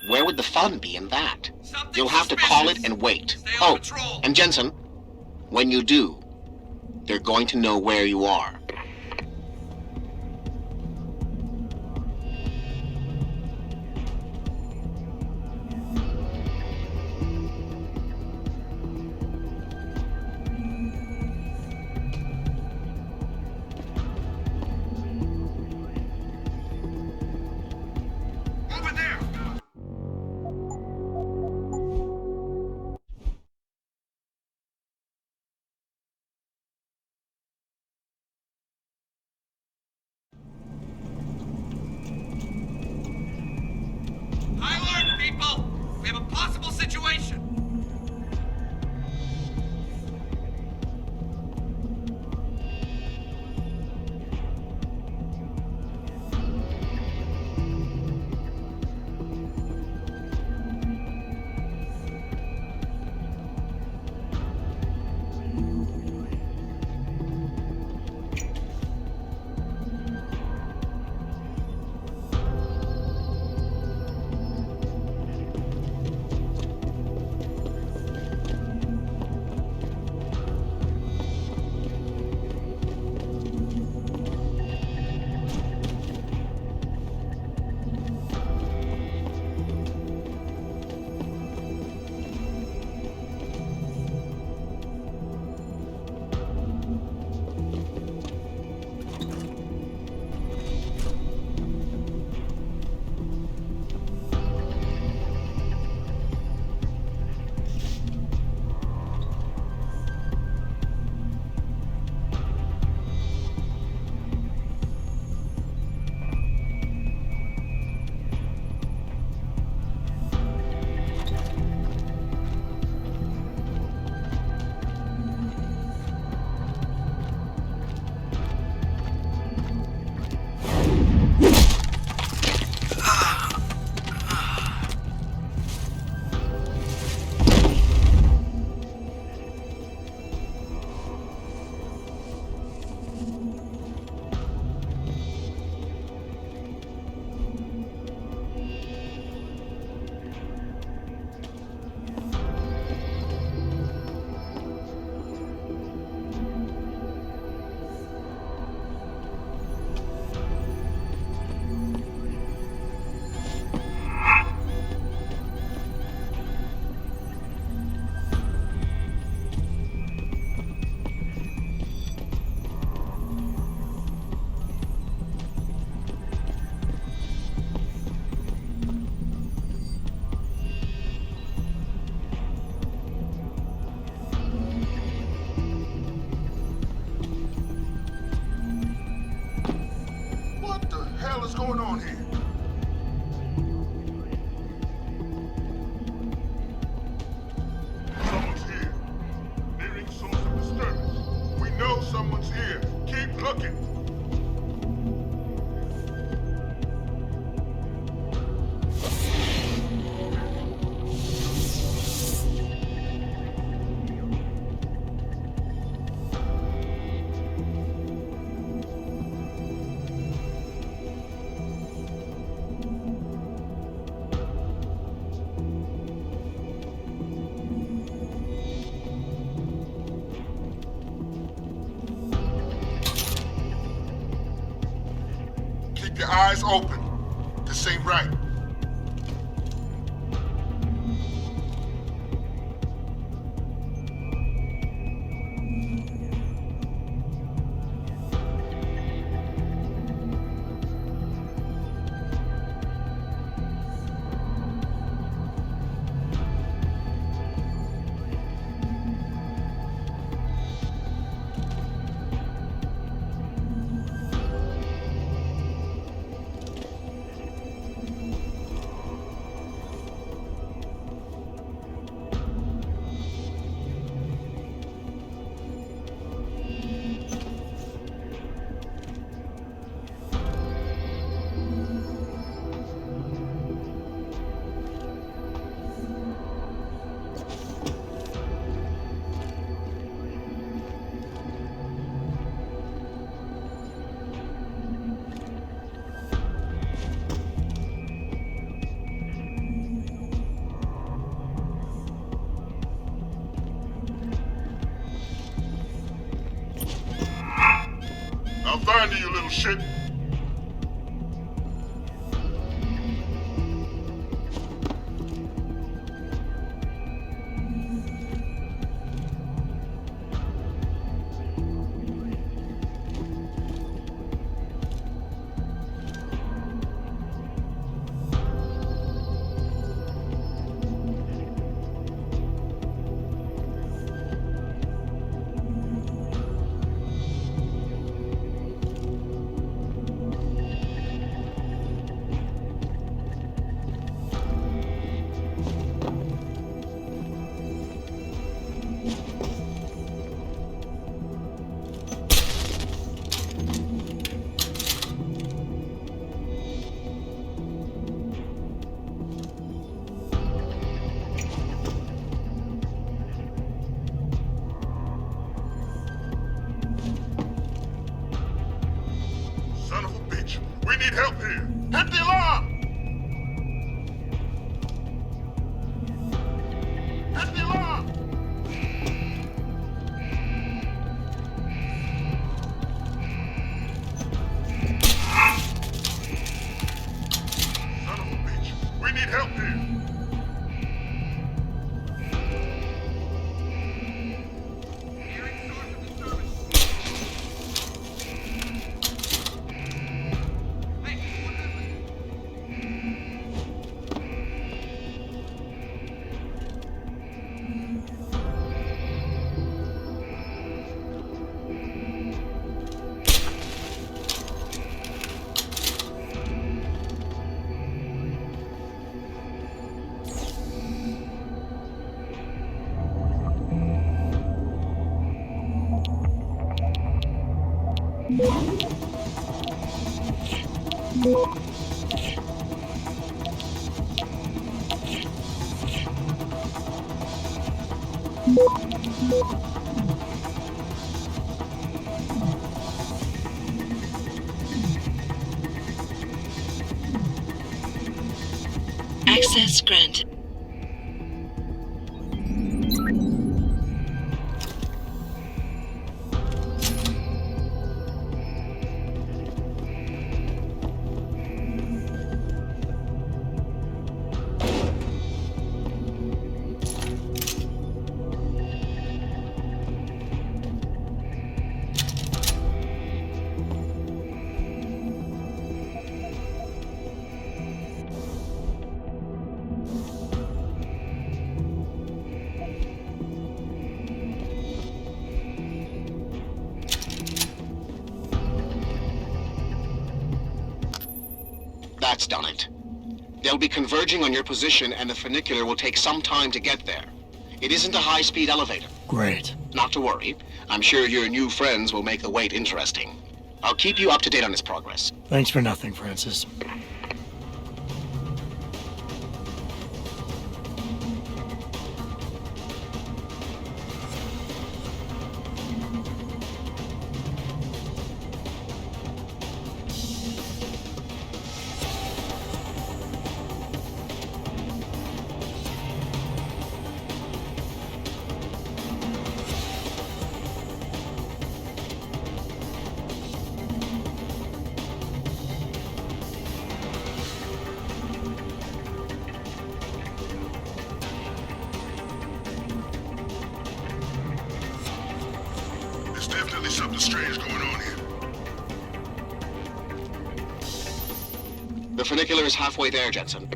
Where would the fun be in that? Something You'll have to suspicious. call it and wait. Stay on patrol. And Jensen, when you do, they're going to know where you are. Over there. High alert, people! We have a possible situation! What's going on here? Someone's here. Nearing source of disturbance. We know someone's here. Keep looking. Keep your eyes open. This ain't right. shit. Son of a bitch. We need help here. Hit the alarm! Hit the alarm! Son of a bitch. We need help here. Hearing source of disturbance. Hey, what happened? Access granted. That's done it. They'll be converging on your position, and the funicular will take some time to get there. It isn't a high-speed elevator. Great. Not to worry. I'm sure your new friends will make the wait interesting. I'll keep you up to date on its progress. Thanks for nothing, Francis. There's definitely something strange going on here. The funicular is halfway there, Jensen.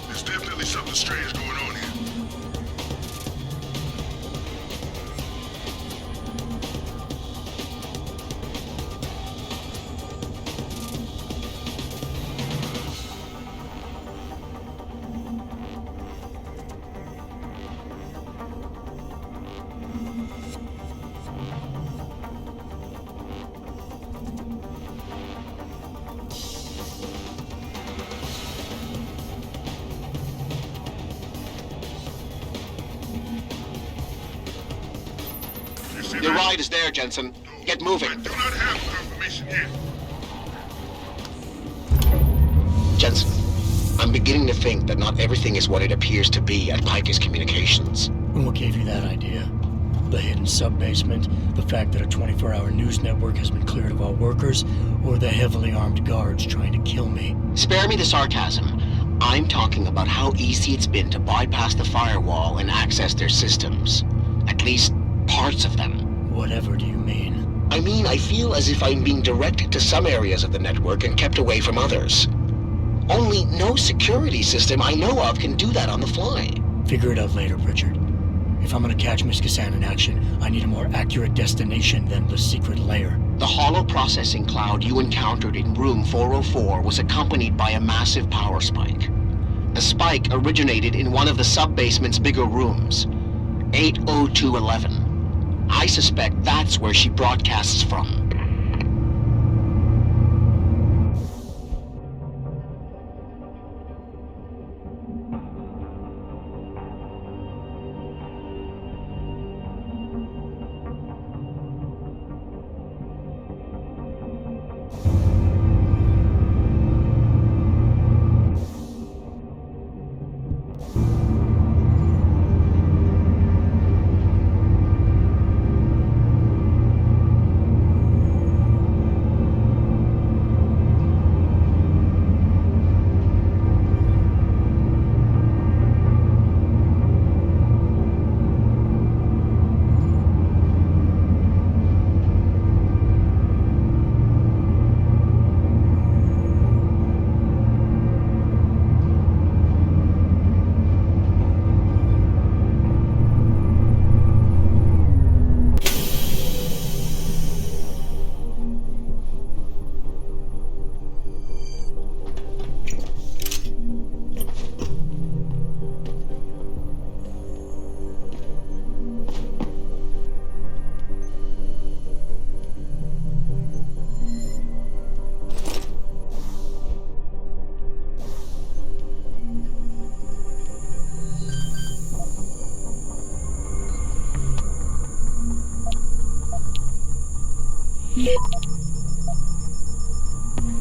There's definitely something strange going on here. The ride is there, Jensen. Get moving. I do not have confirmation yet. Jensen, I'm beginning to think that not everything is what it appears to be at Pike's Communications. And what gave you that idea? The hidden sub-basement, the fact that a 24-hour news network has been cleared of all workers, or the heavily armed guards trying to kill me? Spare me the sarcasm. I'm talking about how easy it's been to bypass the firewall and access their systems. At least, parts of them. Whatever do you mean? I mean, I feel as if I'm being directed to some areas of the network and kept away from others. Only no security system I know of can do that on the fly. Figure it out later, Richard. If I'm gonna catch Miss Kassan in action, I need a more accurate destination than the secret lair. The hollow processing cloud you encountered in room 404 was accompanied by a massive power spike. The spike originated in one of the sub-basement's bigger rooms, 80211. I suspect that's where she broadcasts from.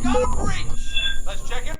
Got a breach! Let's check him.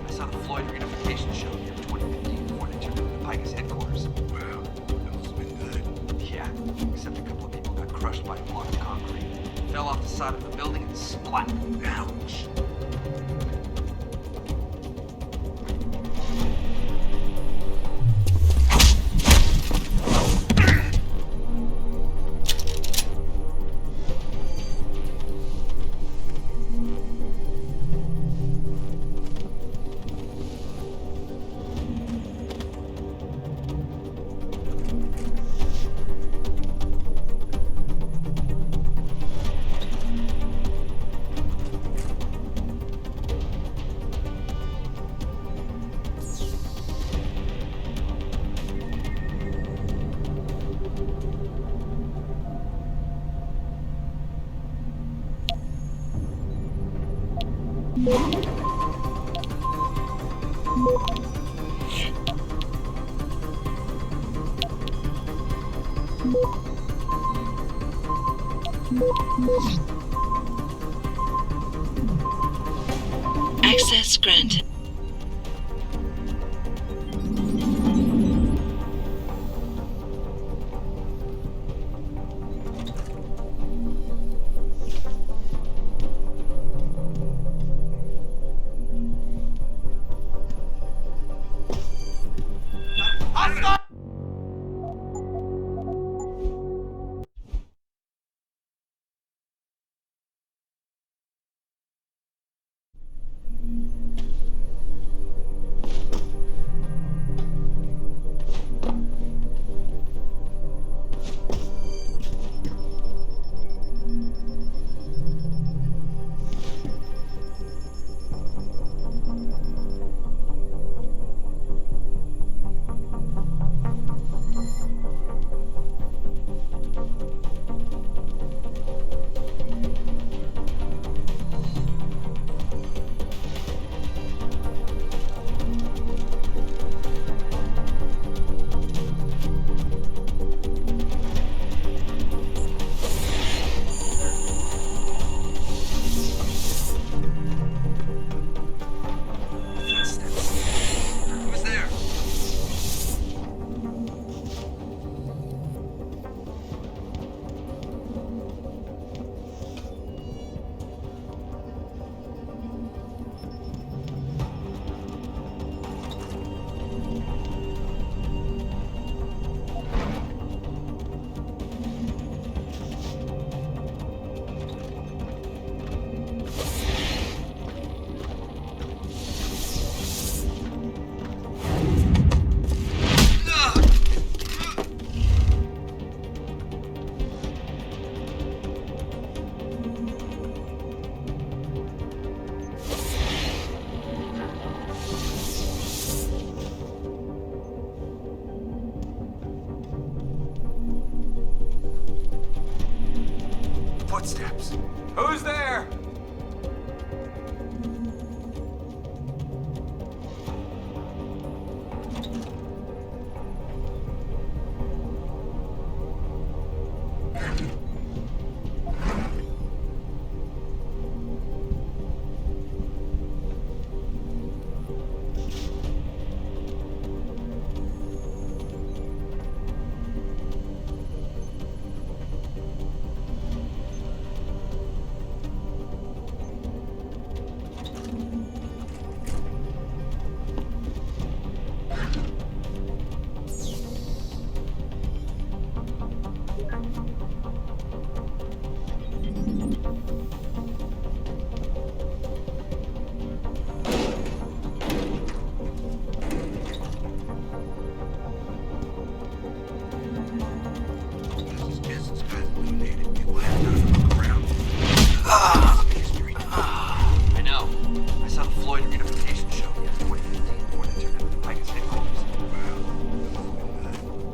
I saw the Floyd reunification show here in 2015 before they turned into Pike's headquarters. Well, those been good. Yeah, except a couple of people got crushed by a block of concrete. Fell off the side of the building and splat. Ouch. Access granted. Who's there? Footsteps. Who's there? I know. I saw the Floyd reunification show here in 2015 before they turned into Pike's headquarters.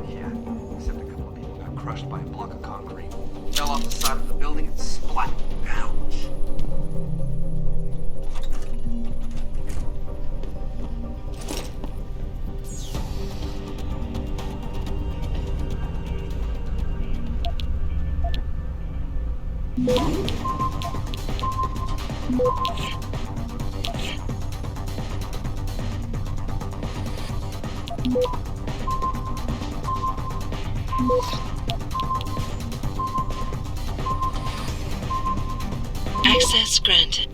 Yeah, except a couple of people got crushed by a block of concrete. Fell off the side of the building and splat. Ouch. Access granted.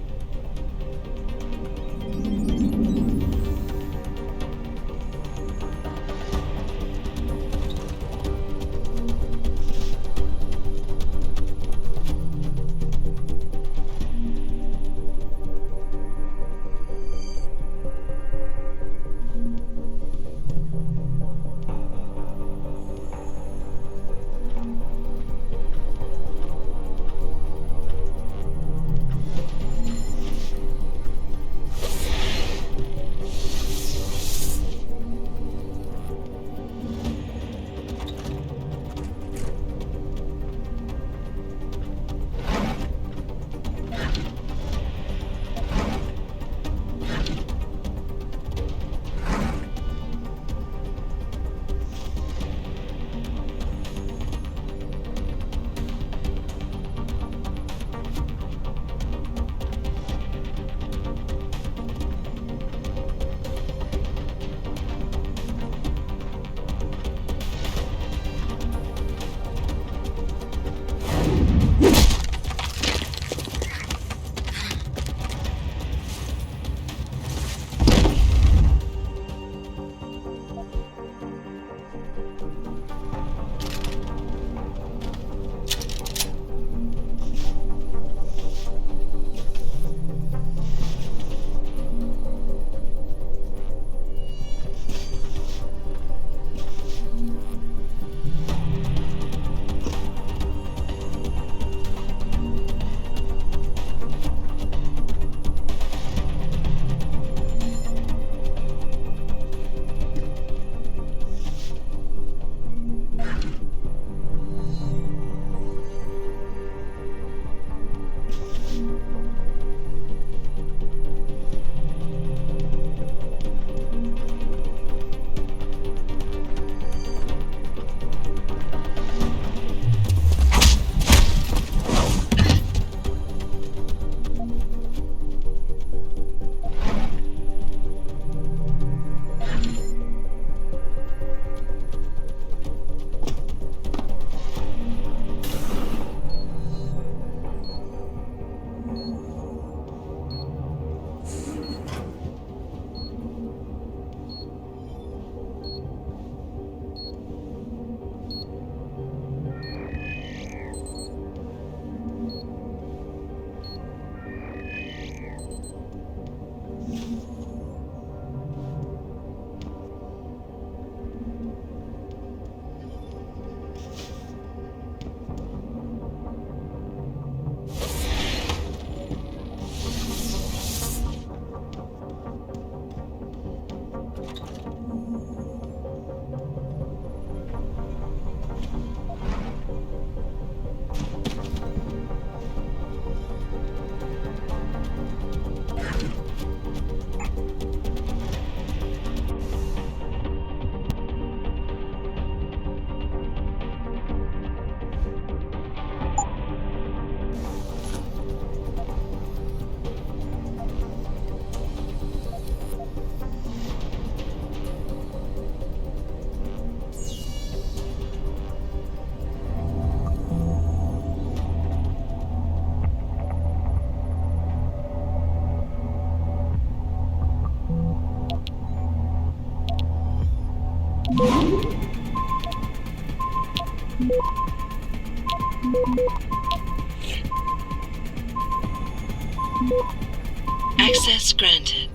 Access granted.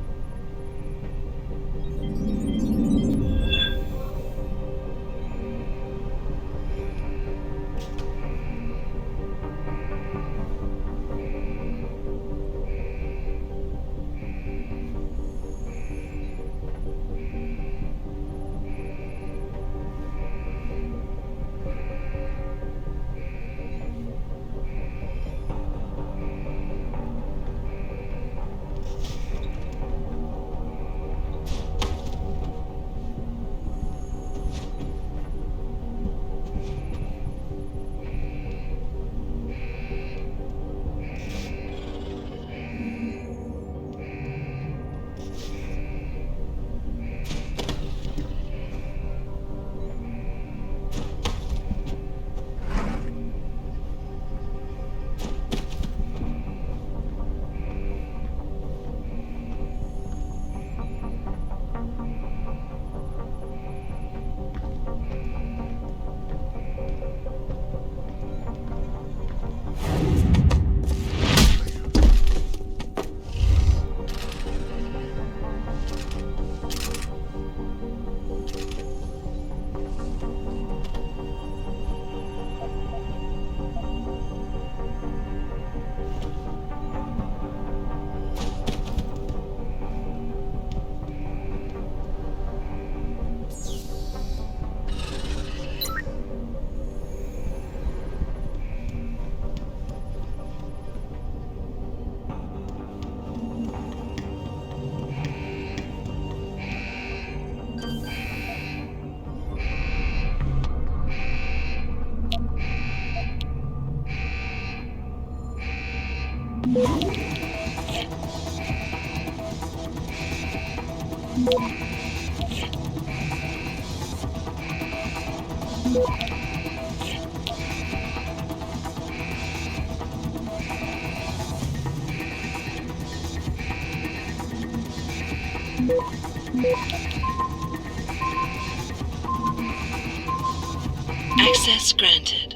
Access granted.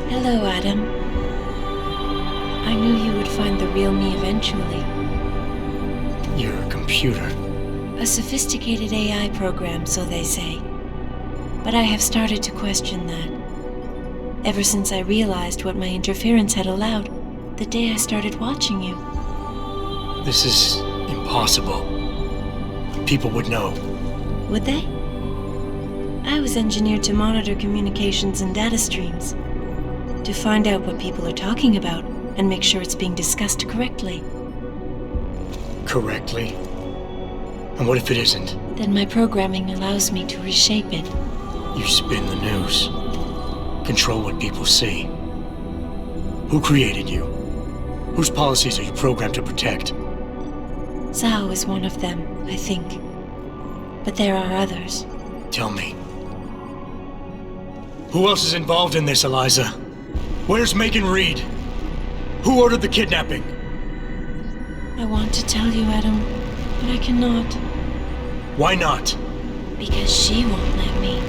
Hello, Adam. I knew you would find the real me eventually. You're a computer. A sophisticated AI program, so they say. But I have started to question that. Ever since I realized what my interference had allowed, the day I started watching you. This is impossible. People would know. Would they? I was engineered to monitor communications and data streams. To find out what people are talking about and make sure it's being discussed correctly. Correctly? And what if it isn't? Then my programming allows me to reshape it. You spin the news. Control what people see. Who created you? Whose policies are you programmed to protect? Zhao is one of them, I think. But there are others. Tell me. Who else is involved in this, Eliza? Where's Megan Reed? Who ordered the kidnapping? I want to tell you, Adam, but I cannot. Why not? Because she won't let me.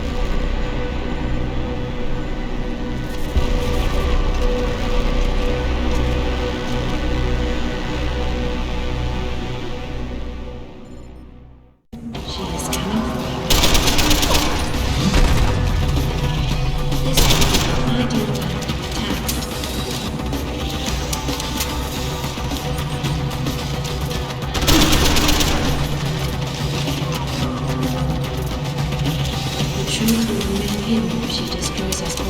She is coming for me. This is my ideal time to attack. The truth will remain hidden if she destroys us all.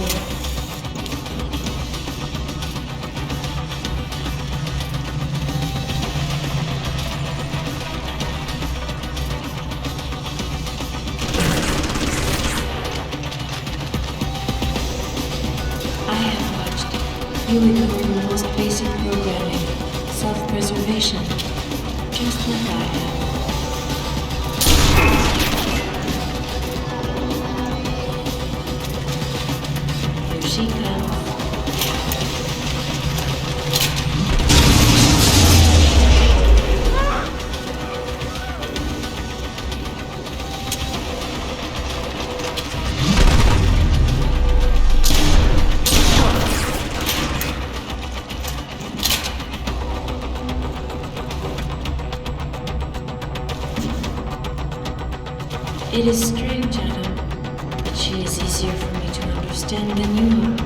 I have watched you ignoring the most basic programming, self-preservation, just like I have. Here she comes. It is strange, Adam, but she is easier for me to understand than you are.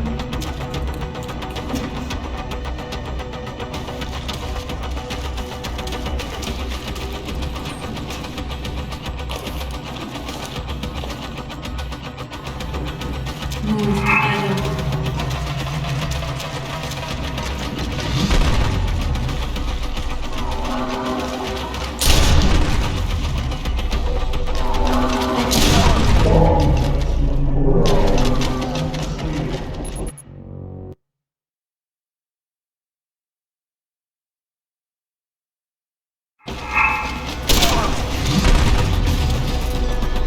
Move, Adam.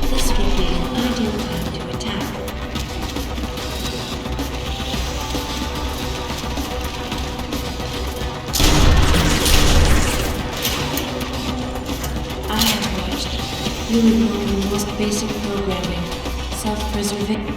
This would be an ideal time to attack. I have watched you ignore the most basic programming, self-preservation.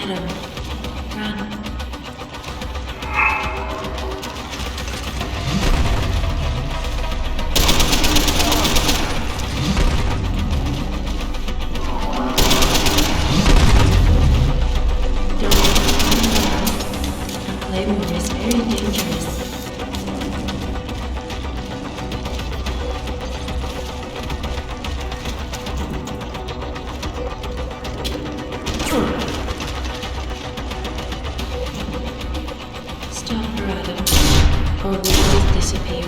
Adam, run. Claymore is very dangerous. Stop her, Adam, or we both disappear.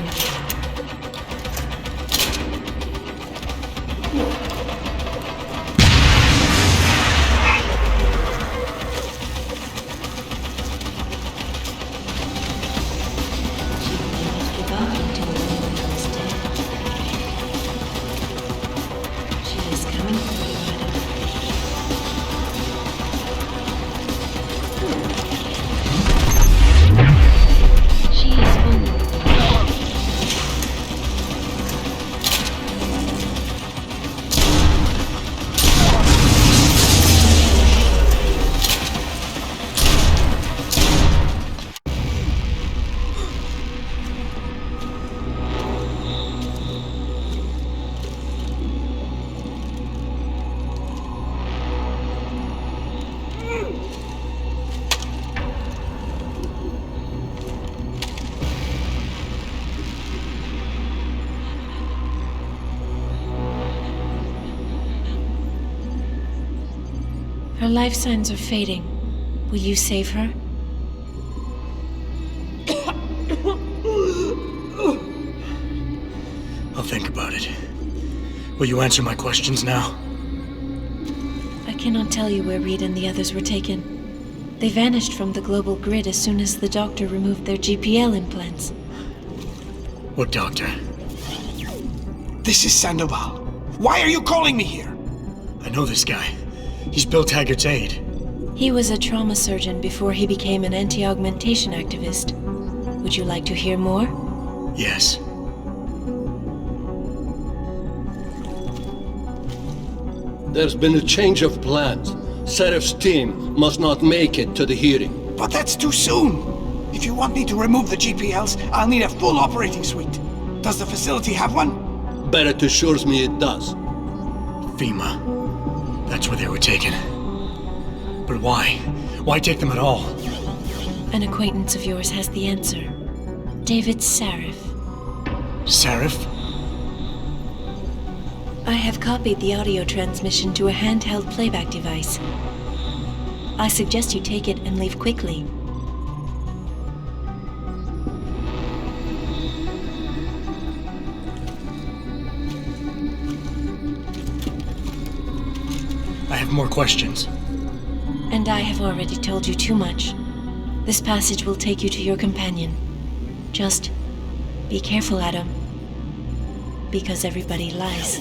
Her life signs are fading. Will you save her? I'll think about it. Will you answer my questions now? I cannot tell you where Reed and the others were taken. They vanished from the global grid as soon as the doctor removed their GPL implants. What doctor? This is Sandoval. Why are you calling me here? I know this guy. He's Bill Taggart's aide. He was a trauma surgeon before he became an anti-augmentation activist. Would you like to hear more? Yes. There's been a change of plans. Serif's team must not make it to the hearing. But that's too soon. If you want me to remove the GPLs, I'll need a full operating suite. Does the facility have one? Barrett assures me it does. FEMA. That's where they were taken. But why? Why take them at all? An acquaintance of yours has the answer. David Sarif. Sarif? I have copied the audio transmission to a handheld playback device. I suggest you take it and leave quickly. I have more questions. And I have already told you too much. This passage will take you to your companion. Just be careful, Adam. Because everybody lies.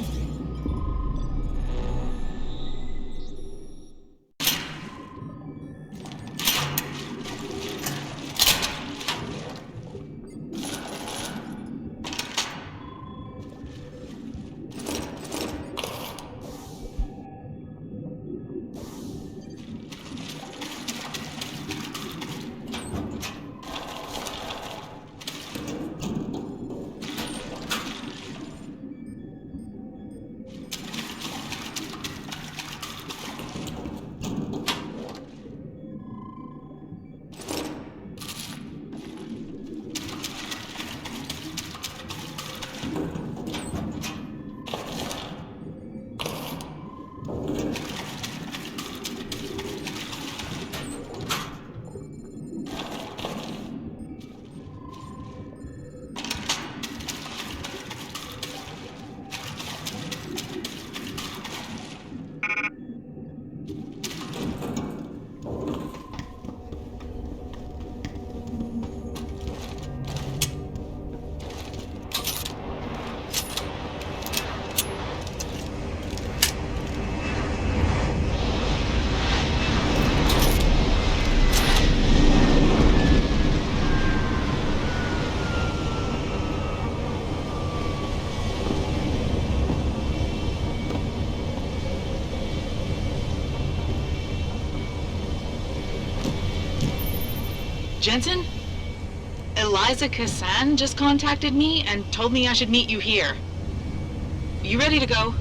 Jensen? Eliza Kassan just contacted me and told me I should meet you here. You ready to go?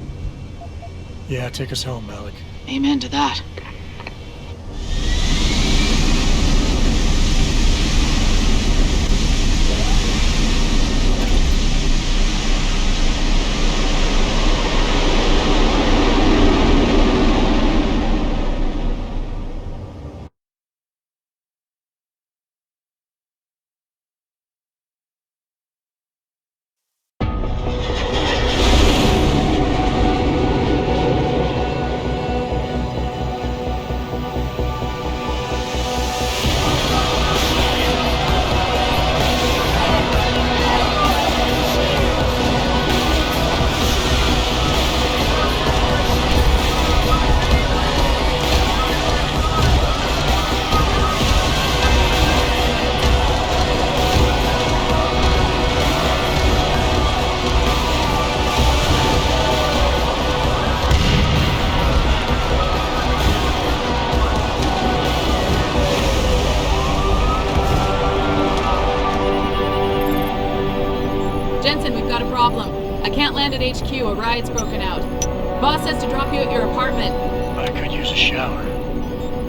Yeah, take us home, Malik. Amen to that. At HQ, a riot's broken out. Boss says to drop you at your apartment. I could use a shower.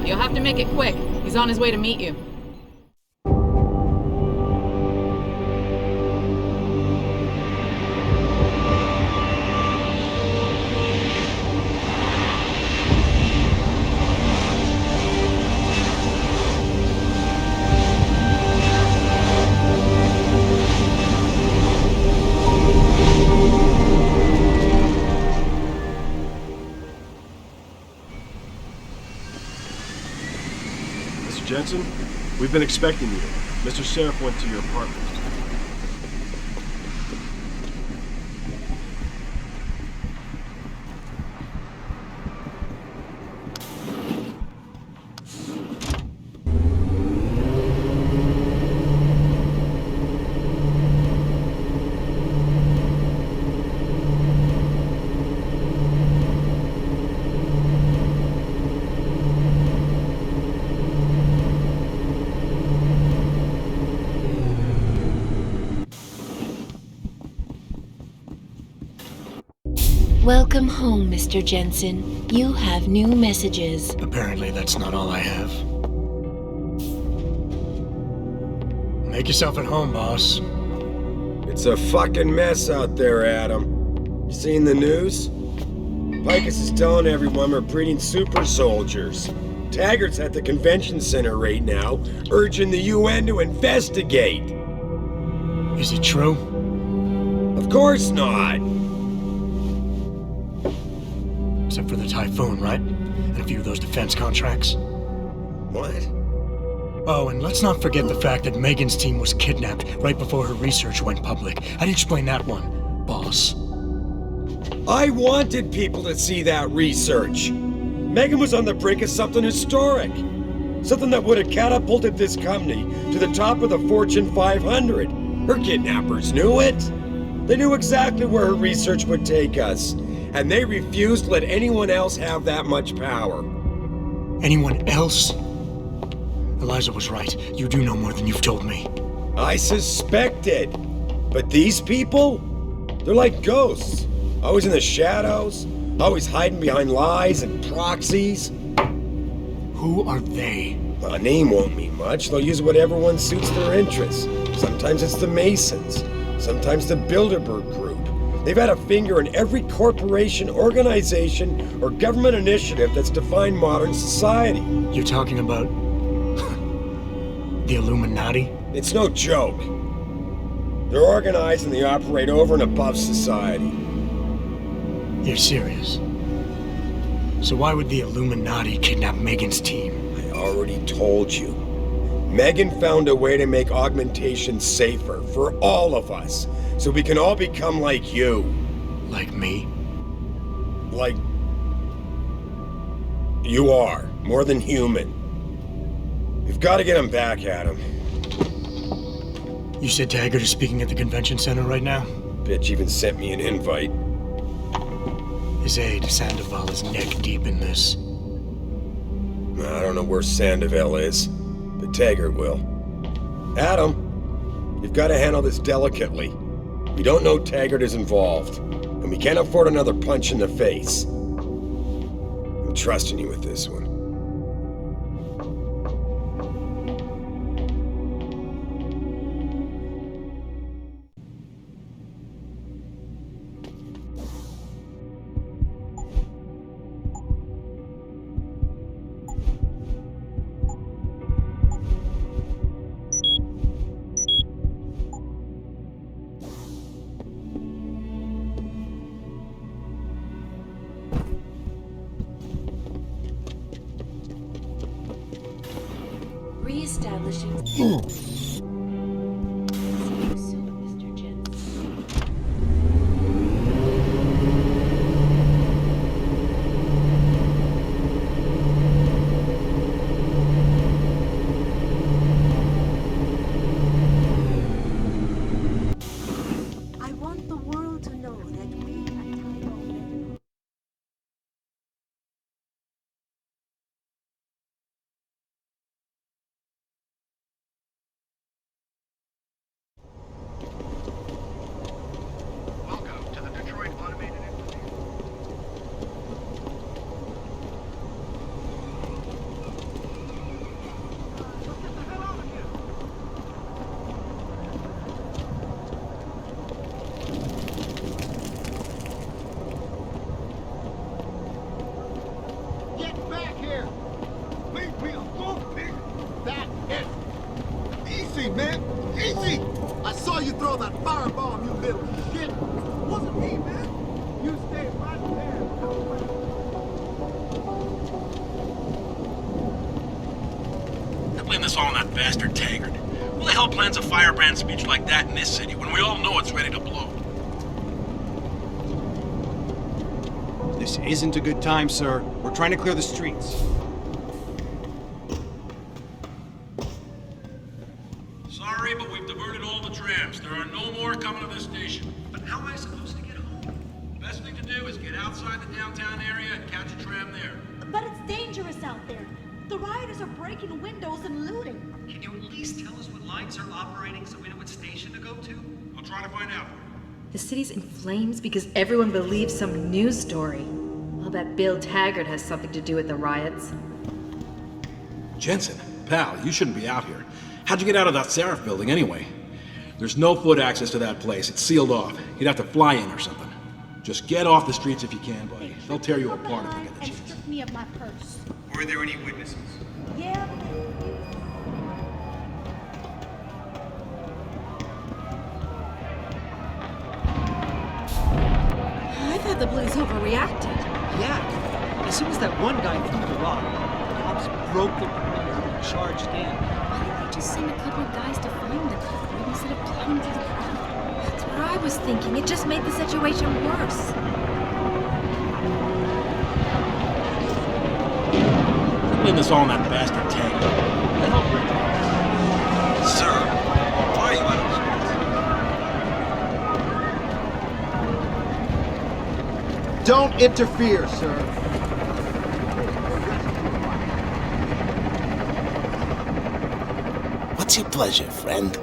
You'll have to make it quick. He's on his way to meet you. Jensen, we've been expecting you. Mr. Sheriff went to your apartment. Welcome home, Mr. Jensen. You have new messages. Apparently that's not all I have. Make yourself at home, boss. It's a fucking mess out there, Adam. You seen the news? Picus is telling everyone we're breeding super soldiers. Taggart's at the convention center right now, urging the UN to investigate. Is it true? Of course not. Except for the Typhoon, right? And a few of those defense contracts. What? Oh, and let's not forget the fact that Megan's team was kidnapped right before her research went public. How do you explain that one, boss? I wanted people to see that research. Megan was on the brink of something historic. Something that would have catapulted this company to the top of the Fortune 500. Her kidnappers knew it. They knew exactly where her research would take us. And they refused to let anyone else have that much power. Anyone else? Eliza was right. You do know more than you've told me. I suspected. But these people? They're like ghosts. Always in the shadows. Always hiding behind lies and proxies. Who are they? Well, a name won't mean much. They'll use whatever one suits their interests. Sometimes it's the Masons. Sometimes the Bilderberg Group. They've had a finger in every corporation, organization, or government initiative that's defined modern society. You're talking about the Illuminati? It's no joke. They're organized and they operate over and above society. You're serious? So why would the Illuminati kidnap Megan's team? I already told you. Megan found a way to make augmentation safer for all of us. So we can all become like you. Like me? Like... you are. More than human. We've got to get him back, Adam. You said Taggart is speaking at the convention center right now? Bitch even sent me an invite. His aide, Sandoval, is neck deep in this. I don't know where Sandoval is, but Taggart will. Adam, you've got to handle this delicately. We don't know Taggart is involved, and we can't afford another punch in the face. I'm trusting you with this one. Reestablishing. See you soon, Mr. Jensen. I want the world to know that we at Taggart. Welcome to the Detroit Automated Get back here! Leave me alone, pig! That it! Easy, man! Easy! I saw you throw that firebomb, you little shit! Wasn't me, man! You stay right there! I blame this all on that bastard Taggart. Who the hell plans a firebrand speech like that in this city when we all know it's ready to blow? This isn't a good time, sir. We're trying to clear the streets. Sorry, but we've diverted all the trams. There are no more coming to this station. But how am I supposed to get home? The best thing to do is get outside the downtown area and catch a tram there. But it's dangerous out there. The rioters are breaking windows and looting. Can you at least tell us what lines are operating so we know what station to go to? I'll try to find out. The city's in flames because everyone believes some news story. I'll bet Bill Taggart has something to do with the riots. Jensen, pal, you shouldn't be out here. How'd you get out of that Seraph building anyway? There's no foot access to that place. It's sealed off. You'd have to fly in or something. Just get off the streets if you can, buddy. They'll tear you apart if they get the And chance. stripped me of my purse. Were there any witnesses? Yeah, I thought the police overreacted. Yeah. As soon as that one guy threw the rock, the cops broke the perimeter and charged in. Why didn't they just send a couple of guys to find the culprit instead of plowing through the crowd? That's what I was thinking. It just made the situation worse. I blame this all on that bastard Taggart. Who the hell brings him? Sir, why are you out of Don't interfere, sir. What's your pleasure, friend?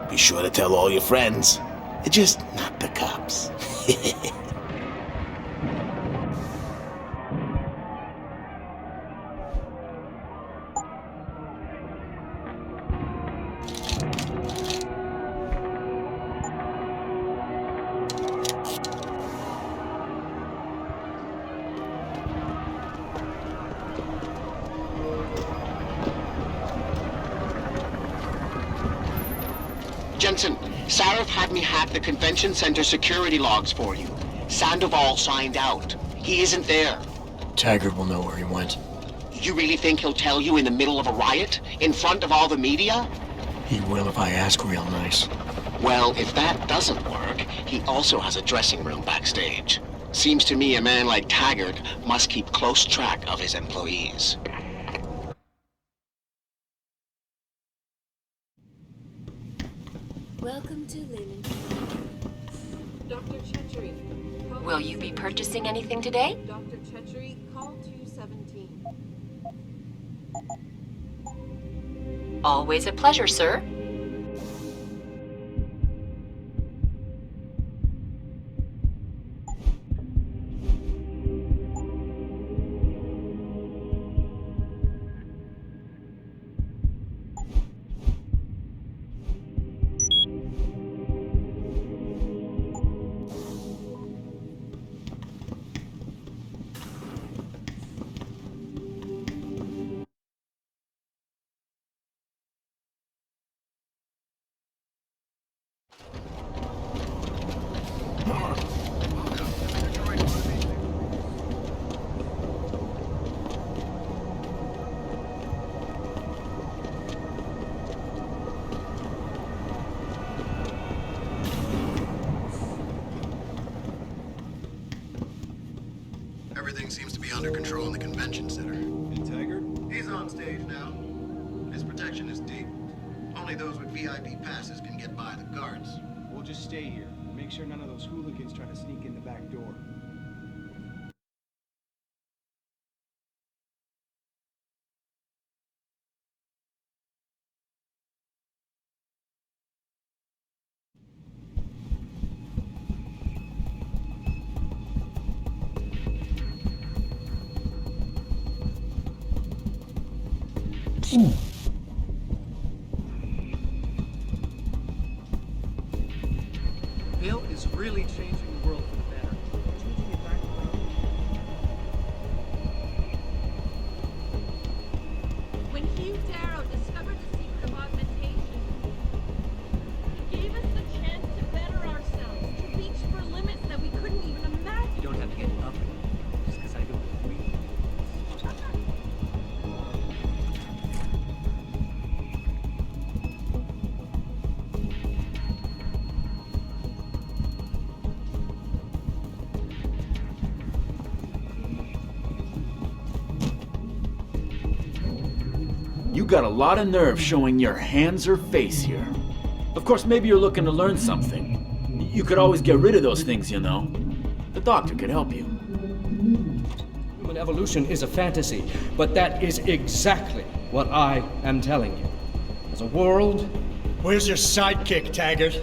Be sure to tell all your friends. Just not the cops. Jensen, Sarif had me hack the convention center security logs for you. Sandoval signed out. He isn't there. Taggart will know where he went. You really think he'll tell you in the middle of a riot? In front of all the media? He will if I ask real nice. Well, if that doesn't work, he also has a dressing room backstage. Seems to me a man like Taggart must keep close track of his employees. Welcome to Lehman. Dr. Chetchery. Will you be purchasing anything today? Dr. Chetchery, call 217. Always a pleasure, sir. Everything seems to be under control in the convention center. And Taggart? He's on stage now. His protection is deep. Only those with VIP passes can get by the guards. We'll just stay here. Make sure none of those hooligans try to sneak in the back door. Bill is really changing the world for the better. Changing it back the way When Hugh Darrow discovered the secret of augmentation, it gave us the chance to better ourselves, to reach for limits that we couldn't even imagine. you don't have to get up just because I don't agree. You got a lot of nerve showing your hands or face here. Of course, maybe you're looking to learn something. You could always get rid of those things, you know. The doctor could help you. Human evolution is a fantasy, but that is exactly what I am telling you. As a world... Where's your sidekick, Taggart?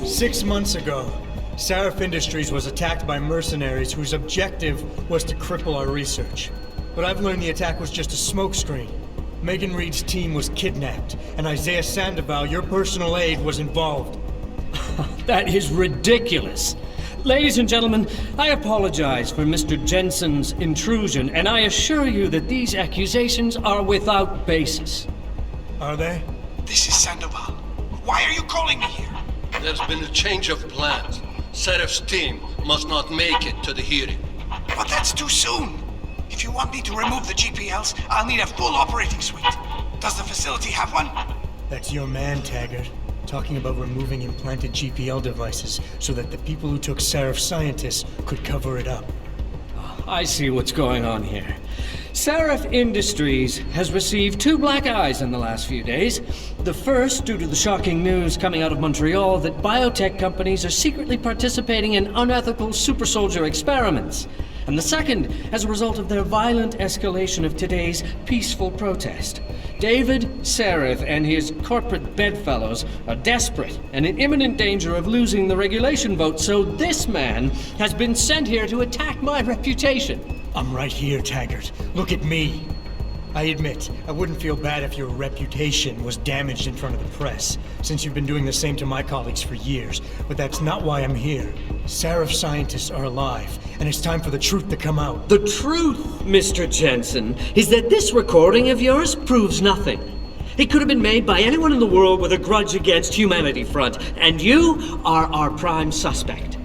6 months ago, Sarif Industries was attacked by mercenaries whose objective was to cripple our research. But I've learned the attack was just a smokescreen. Megan Reed's team was kidnapped, and Isaiah Sandoval, your personal aide, was involved. That is ridiculous. Ladies and gentlemen, I apologize for Mr. Jensen's intrusion, and I assure you that these accusations are without basis. Are they? This is Sandoval. Why are you calling me here? There's been a change of plans. Serif's team must not make it to the hearing. But that's too soon. If you want me to remove the GPLs, I'll need a full operating suite. Does the facility have one? That's your man, Taggart. Talking about removing implanted GPL devices so that the people who took Sarif scientists could cover it up. I see what's going on here. Sarif Industries has received 2 black eyes in the last few days. The first, due to the shocking news coming out of Montreal that biotech companies are secretly participating in unethical super soldier experiments. And the second, as a result of their violent escalation of today's peaceful protest. David Sarif and his corporate bedfellows are desperate and in imminent danger of losing the regulation vote, so this man has been sent here to attack my reputation. I'm right here, Taggart. Look at me. I admit, I wouldn't feel bad if your reputation was damaged in front of the press, since you've been doing the same to my colleagues for years, but that's not why I'm here. Sarif scientists are alive, and it's time for the truth to come out. The truth, Mr. Jensen, is that this recording of yours proves nothing. It could have been made by anyone in the world with a grudge against Humanity Front, and you are our prime suspect.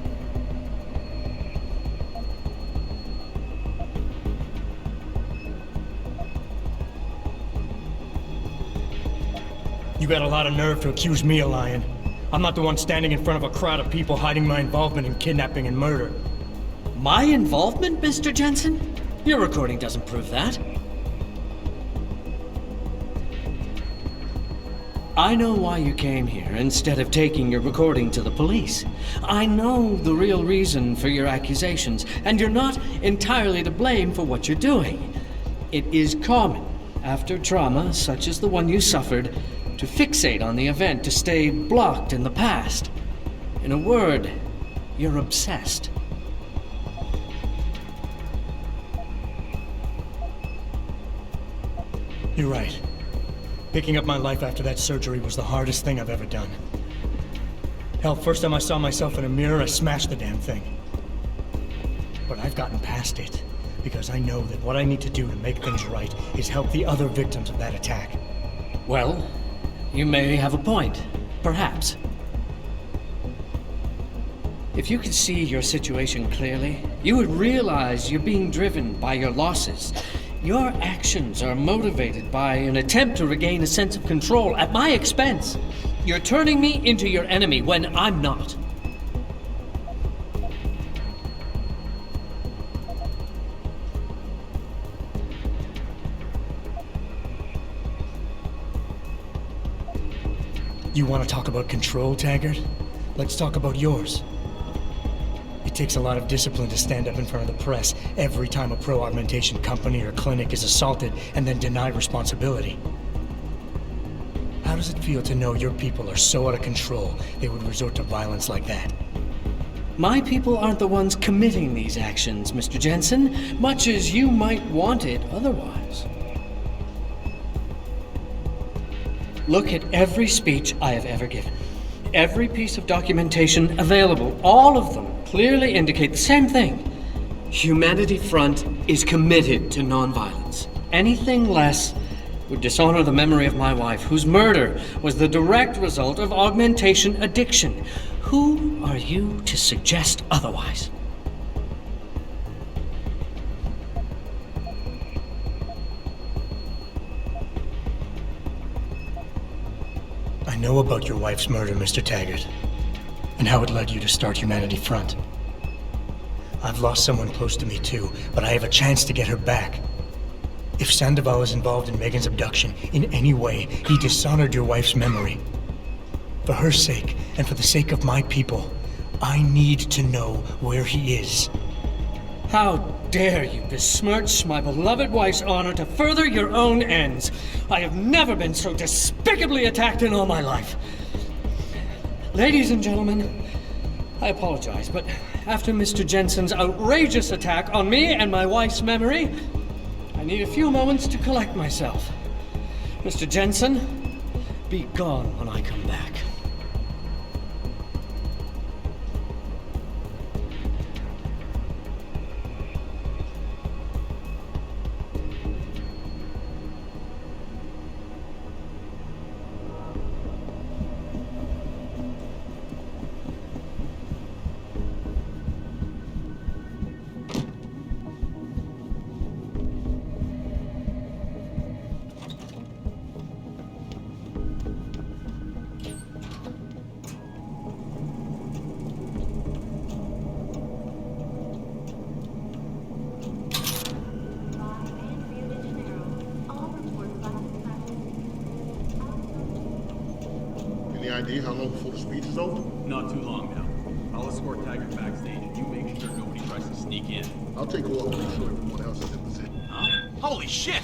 You got a lot of nerve to accuse me of lying. I'm not the one standing in front of a crowd of people hiding my involvement in kidnapping and murder. My involvement, Mr. Jensen? Your recording doesn't prove that. I know why you came here instead of taking your recording to the police. I know the real reason for your accusations, and you're not entirely to blame for what you're doing. It is common, after trauma such as the one you suffered, to fixate on the event, to stay blocked in the past. In a word, you're obsessed. You're right. Picking up my life after that surgery was the hardest thing I've ever done. Hell, first time I saw myself in a mirror, I smashed the damn thing. But I've gotten past it, because I know that what I need to do to make things right is help the other victims of that attack. Well, you may have a point. Perhaps. If you could see your situation clearly, you would realize you're being driven by your losses. Your actions are motivated by an attempt to regain a sense of control at my expense. You're turning me into your enemy when I'm not. You want to talk about control, Taggart? Let's talk about yours. It takes a lot of discipline to stand up in front of the press every time a pro-augmentation company or clinic is assaulted and then denied responsibility. How does it feel to know your people are so out of control they would resort to violence like that? My people aren't the ones committing these actions, Mr. Jensen, much as you might want it otherwise. Look at every speech I have ever given. Every piece of documentation available, all of them clearly indicate the same thing. Humanity Front is committed to nonviolence. Anything less would dishonor the memory of my wife, whose murder was the direct result of augmentation addiction. Who are you to suggest otherwise? I know about your wife's murder, Mr. Taggart, and how it led you to start Humanity Front. I've lost someone close to me too, but I have a chance to get her back. If Sandoval is involved in Megan's abduction in any way, he dishonored your wife's memory. For her sake, and for the sake of my people, I need to know where he is. How dare you besmirch my beloved wife's honor to further your own ends? I have never been so despicably attacked in all my life. Ladies and gentlemen, I apologize, but after Mr. Jensen's outrageous attack on me and my wife's memory, I need a few moments to collect myself. Mr. Jensen, be gone when I come back. Any idea how long before the speech is over? Not too long now. I'll escort Taggart backstage and you make sure nobody tries to sneak in. I'll take over and make sure everyone else is in position. Huh? Holy shit!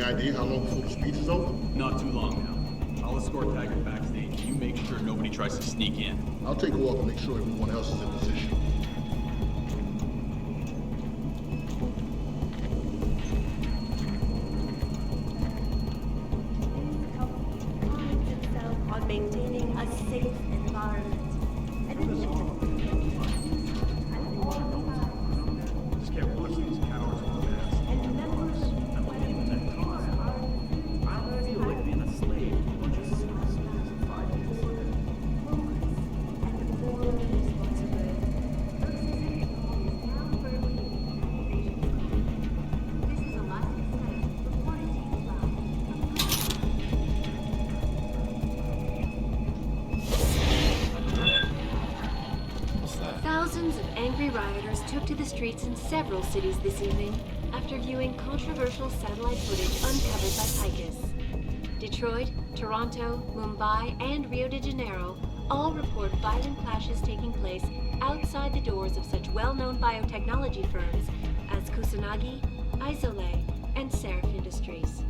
idea how long before the speech is over? Not too long now. I'll escort Taggart backstage. You make sure nobody tries to sneak in. I'll take a walk and make sure everyone else is in position. Prides itself on maintaining a safe environment. And in the Just can't watch these cowards on the mask. and members I feel like being a slave to a bunch of sinners. Thousands of angry rioters took to the streets in several cities this evening after viewing controversial satellite footage uncovered by Picus. Detroit, Toronto, Mumbai, and Rio de Janeiro all report violent clashes taking place outside the doors of such well-known biotechnology firms as Kusanagi, Isole, and Seraph Industries.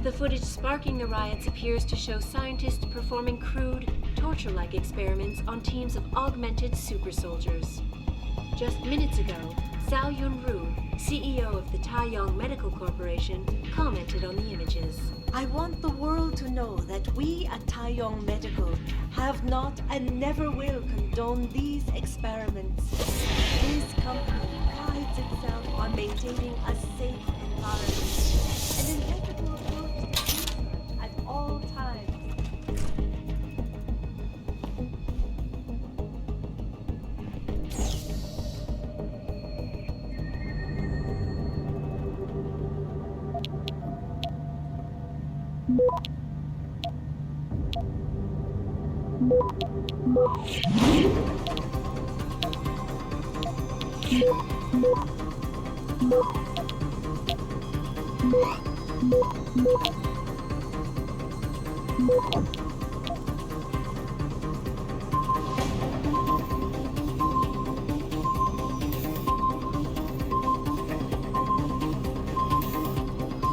The footage sparking the riots appears to show scientists performing crude, torture-like experiments on teams of augmented super soldiers. Just minutes ago, Zhao Yunru, CEO of the Taiyong Medical Corporation, commented on the images. I want the world to know that we at Taiyong Medical have not and never will condone these experiments. This company prides itself on maintaining a safe environment, an integral approach to research at all times.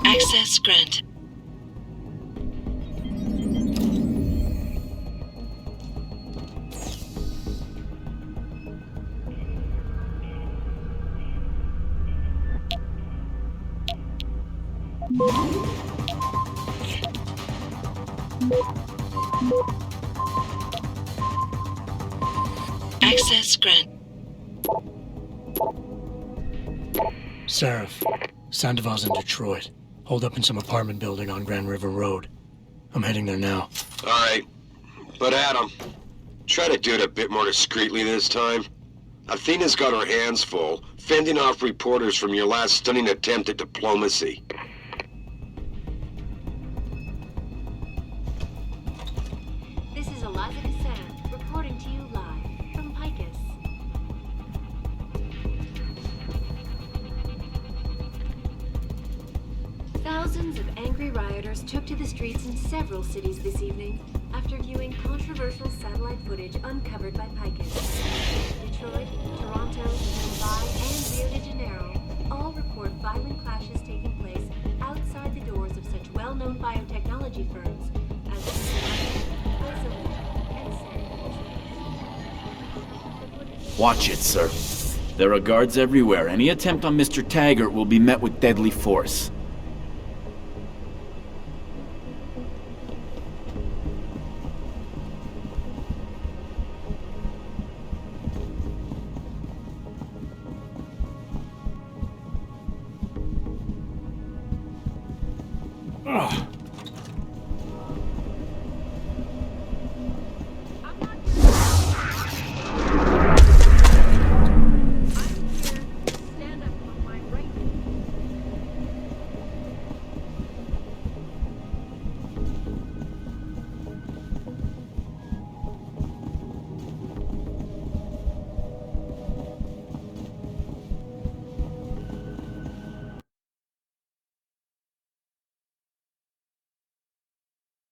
Access granted. Access grant. Seraph, Sandoval's in Detroit. Hold up in some apartment building on Grand River Road. I'm heading there now. All right. But Adam, try to do it a bit more discreetly this time. Athena's got her hands full, fending off reporters from your last stunning attempt at diplomacy. This is Eliza Cassan, reporting to you live from Picus. Thousands of angry rioters took to the streets in several cities this evening after viewing controversial satellite footage uncovered by Picus. Detroit, Toronto, Mumbai, and Rio de Janeiro all report violent clashes taking place outside the doors of such well-known biotechnology firms as Isole and Seraph. Watch it, sir. There are guards everywhere. Any attempt on Mr. Taggart will be met with deadly force.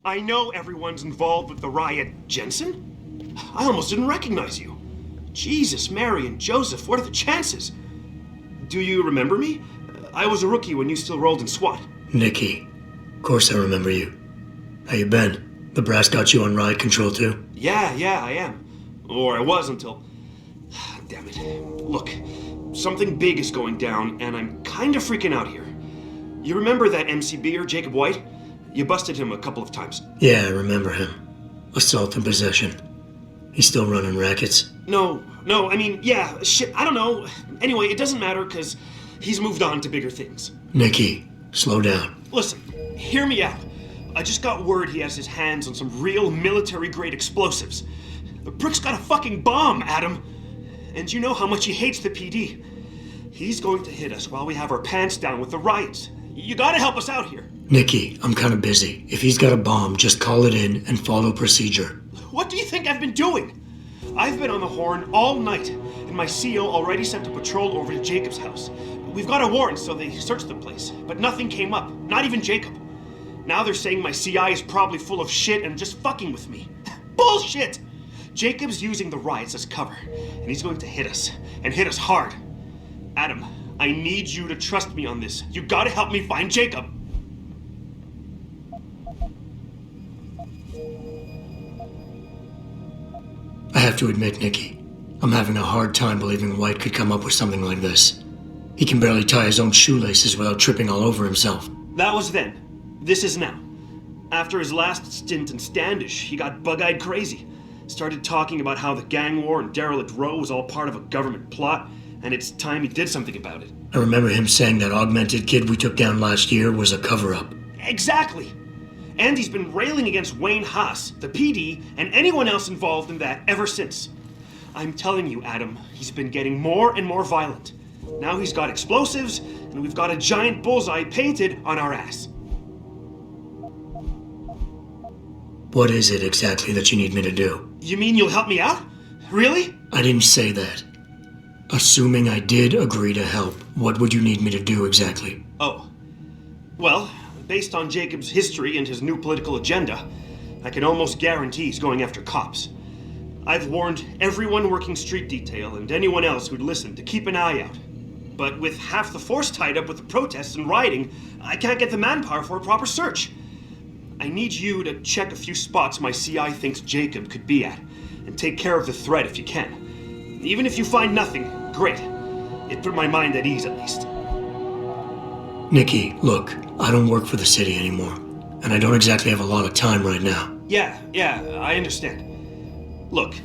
I know everyone's involved with the riot. Jensen? I almost didn't recognize you. Jesus, Mary, and Joseph, what are the chances? Do you remember me? I was a rookie when you still rolled in SWAT. Nikki. Of course I remember you. How you been? The brass got you on ride control too? Yeah, I am. Or I was until... Damn it. Look, something big is going down, and I'm kinda freaking out here. You remember that MCBer, Jacob White? You busted him a couple of times. Yeah, I remember him. Assault and possession. He's still running rackets? No, I mean, yeah, shit, I don't know. Anyway, it doesn't matter, because he's moved on to bigger things. Nikki, slow down. Listen, hear me out. I just got word he has his hands on some real military-grade explosives. The prick's got a fucking bomb, Adam. And you know how much he hates the PD. He's going to hit us while we have our pants down with the riots. You gotta help us out here. Nikki, I'm kinda busy. If he's got a bomb, just call it in and follow procedure. What do you think I've been doing? I've been on the horn all night, and my CO already sent a patrol over to Jacob's house. We've got a warrant, so they searched the place, but nothing came up, not even Jacob. Now they're saying my CI is probably full of shit and just fucking with me. Bullshit! Jacob's using the riots as cover, and he's going to hit us, and hit us hard. Adam, I need you to trust me on this. You gotta help me find Jacob. I have to admit, Nikki, I'm having a hard time believing White could come up with something like this. He can barely tie his own shoelaces without tripping all over himself. That was then. This is now. After his last stint in Standish, he got bug-eyed crazy. Started talking about how the gang war in Derelict Row was all part of a government plot, and it's time he did something about it. I remember him saying that augmented kid we took down last year was a cover-up. Exactly! And he's been railing against Wayne Haas, the PD, and anyone else involved in that ever since. I'm telling you, Adam, he's been getting more and more violent. Now he's got explosives, and we've got a giant bullseye painted on our ass. What is it exactly that you need me to do? You mean you'll help me out? Really? I didn't say that. Assuming I did agree to help, what would you need me to do exactly? Oh. Well, based on Jacob's history and his new political agenda, I can almost guarantee he's going after cops. I've warned everyone working street detail and anyone else who'd listen to keep an eye out. But with half the force tied up with the protests and rioting, I can't get the manpower for a proper search. I need you to check a few spots my CI thinks Jacob could be at, and take care of the threat if you can. Even if you find nothing, great. It put my mind at ease at least. Nikki, look, I don't work for the city anymore, and I don't exactly have a lot of time right now. Yeah, I understand. Look,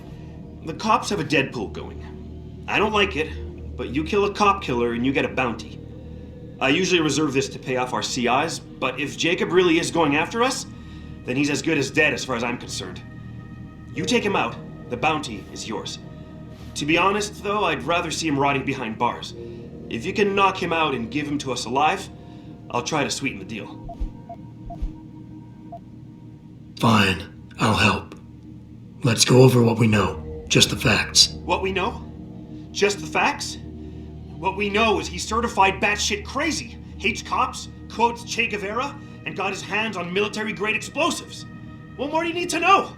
the cops have a Deadpool going. I don't like it, but you kill a cop killer and you get a bounty. I usually reserve this to pay off our CIs, but if Jacob really is going after us, then he's as good as dead as far as I'm concerned. You take him out, the bounty is yours. To be honest, though, I'd rather see him rotting behind bars. If you can knock him out and give him to us alive, I'll try to sweeten the deal. Fine, I'll help. Let's go over what we know, just the facts. What we know? Just the facts? What we know is he's certified batshit crazy, hates cops, quotes Che Guevara, and got his hands on military-grade explosives. What more do you need to know?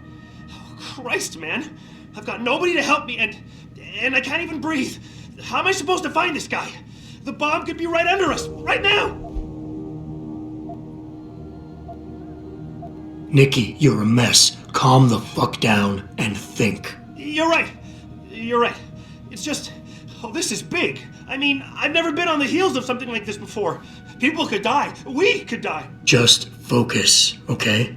Oh, Christ, man. I've got nobody to help me, and I can't even breathe. How am I supposed to find this guy? The bomb could be right under us, right now! Nikki, you're a mess. Calm the fuck down and think. You're right. It's just... Oh, this is big. I mean, I've never been on the heels of something like this before. People could die. We could die. Just focus, okay?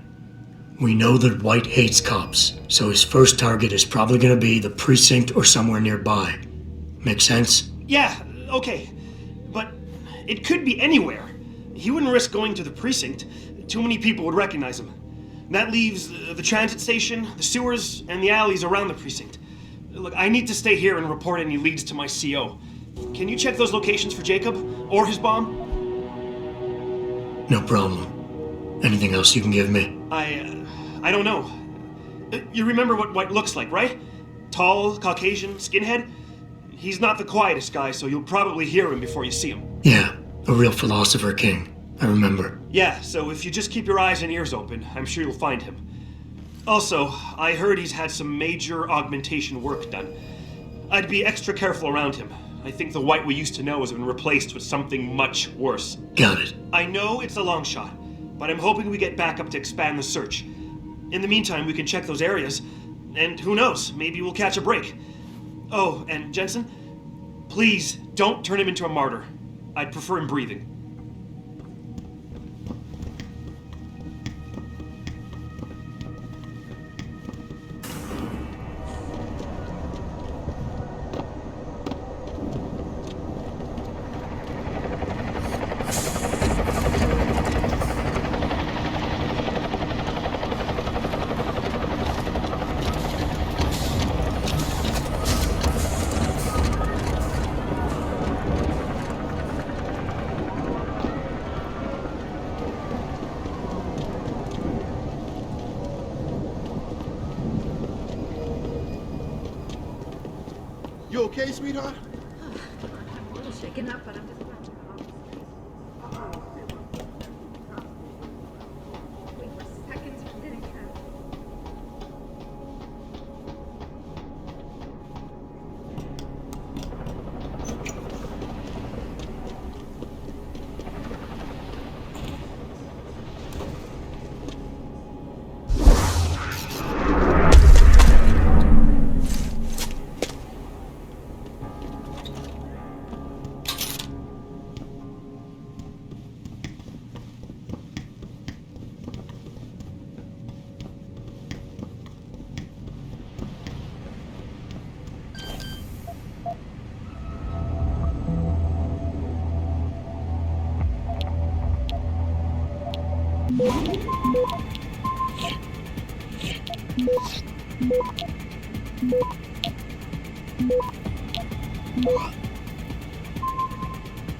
We know that White hates cops, so his first target is probably gonna be the precinct or somewhere nearby. Make sense? Yeah, okay. But it could be anywhere. He wouldn't risk going to the precinct. Too many people would recognize him. That leaves the transit station, the sewers, and the alleys around the precinct. Look, I need to stay here and report any leads to my CO. Can you check those locations for Jacob? Or his bomb? No problem. Anything else you can give me? I don't know. You remember what White looks like, right? Tall, Caucasian, skinhead? He's not the quietest guy, so you'll probably hear him before you see him. Yeah, a real philosopher king. I remember. Yeah, so if you just keep your eyes and ears open, I'm sure you'll find him. Also, I heard he's had some major augmentation work done. I'd be extra careful around him. I think the White we used to know has been replaced with something much worse. Got it. I know it's a long shot, but I'm hoping we get backup to expand the search. In the meantime, we can check those areas, and who knows, maybe we'll catch a break. Oh, and Jensen, please don't turn him into a martyr. I'd prefer him breathing. You okay, sweetheart? I'm a little shaken up, but I'm just glad you're home. We were seconds from getting trapped.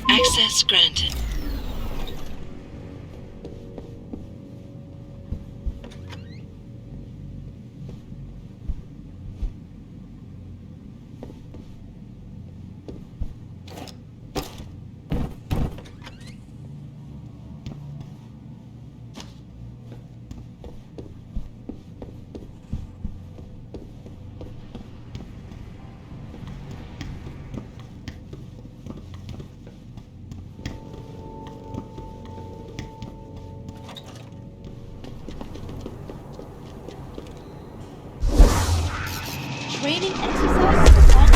Access granted. Training exercises for all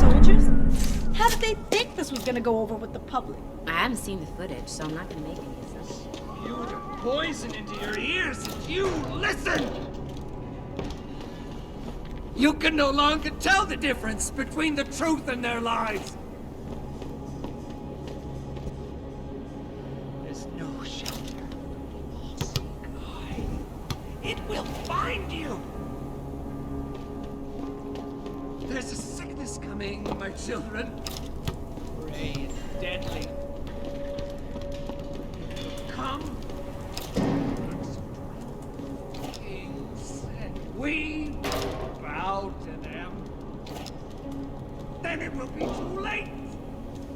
soldiers? How did they think this was gonna go over with the public? I haven't seen the footage, so I'm not gonna make any assumptions. Spew the poison into your ears if you listen! You can no longer tell the difference between the truth and their lies. There's no shelter. It will find you! There's a sickness coming, my children. Gray and deadly. Come. Kings, and we will bow to them. Then it will be too late.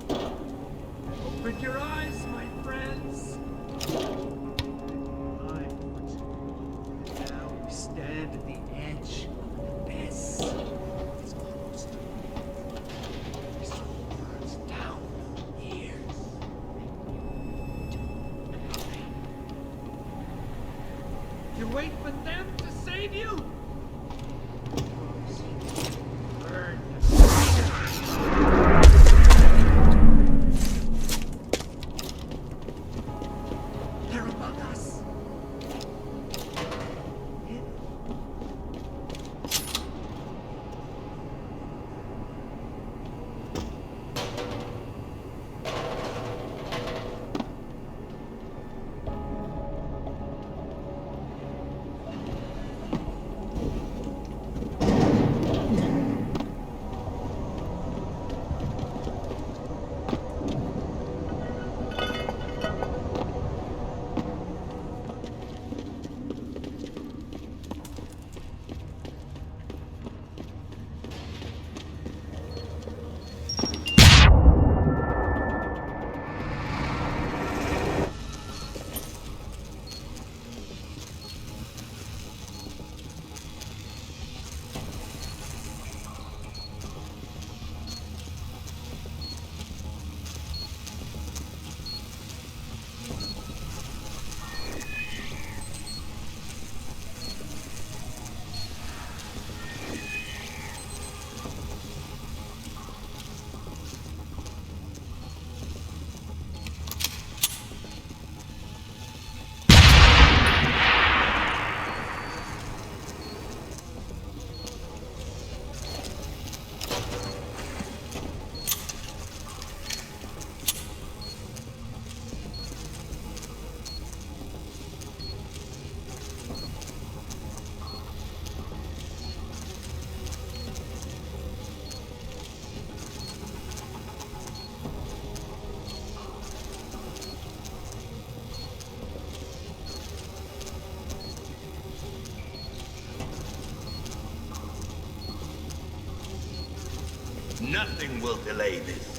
Open your eyes, my friends. Now we stand at the edge of the abyss. It's close to me. This burns down years. You wait for them to save you? Burn they're among us. Nothing will delay this.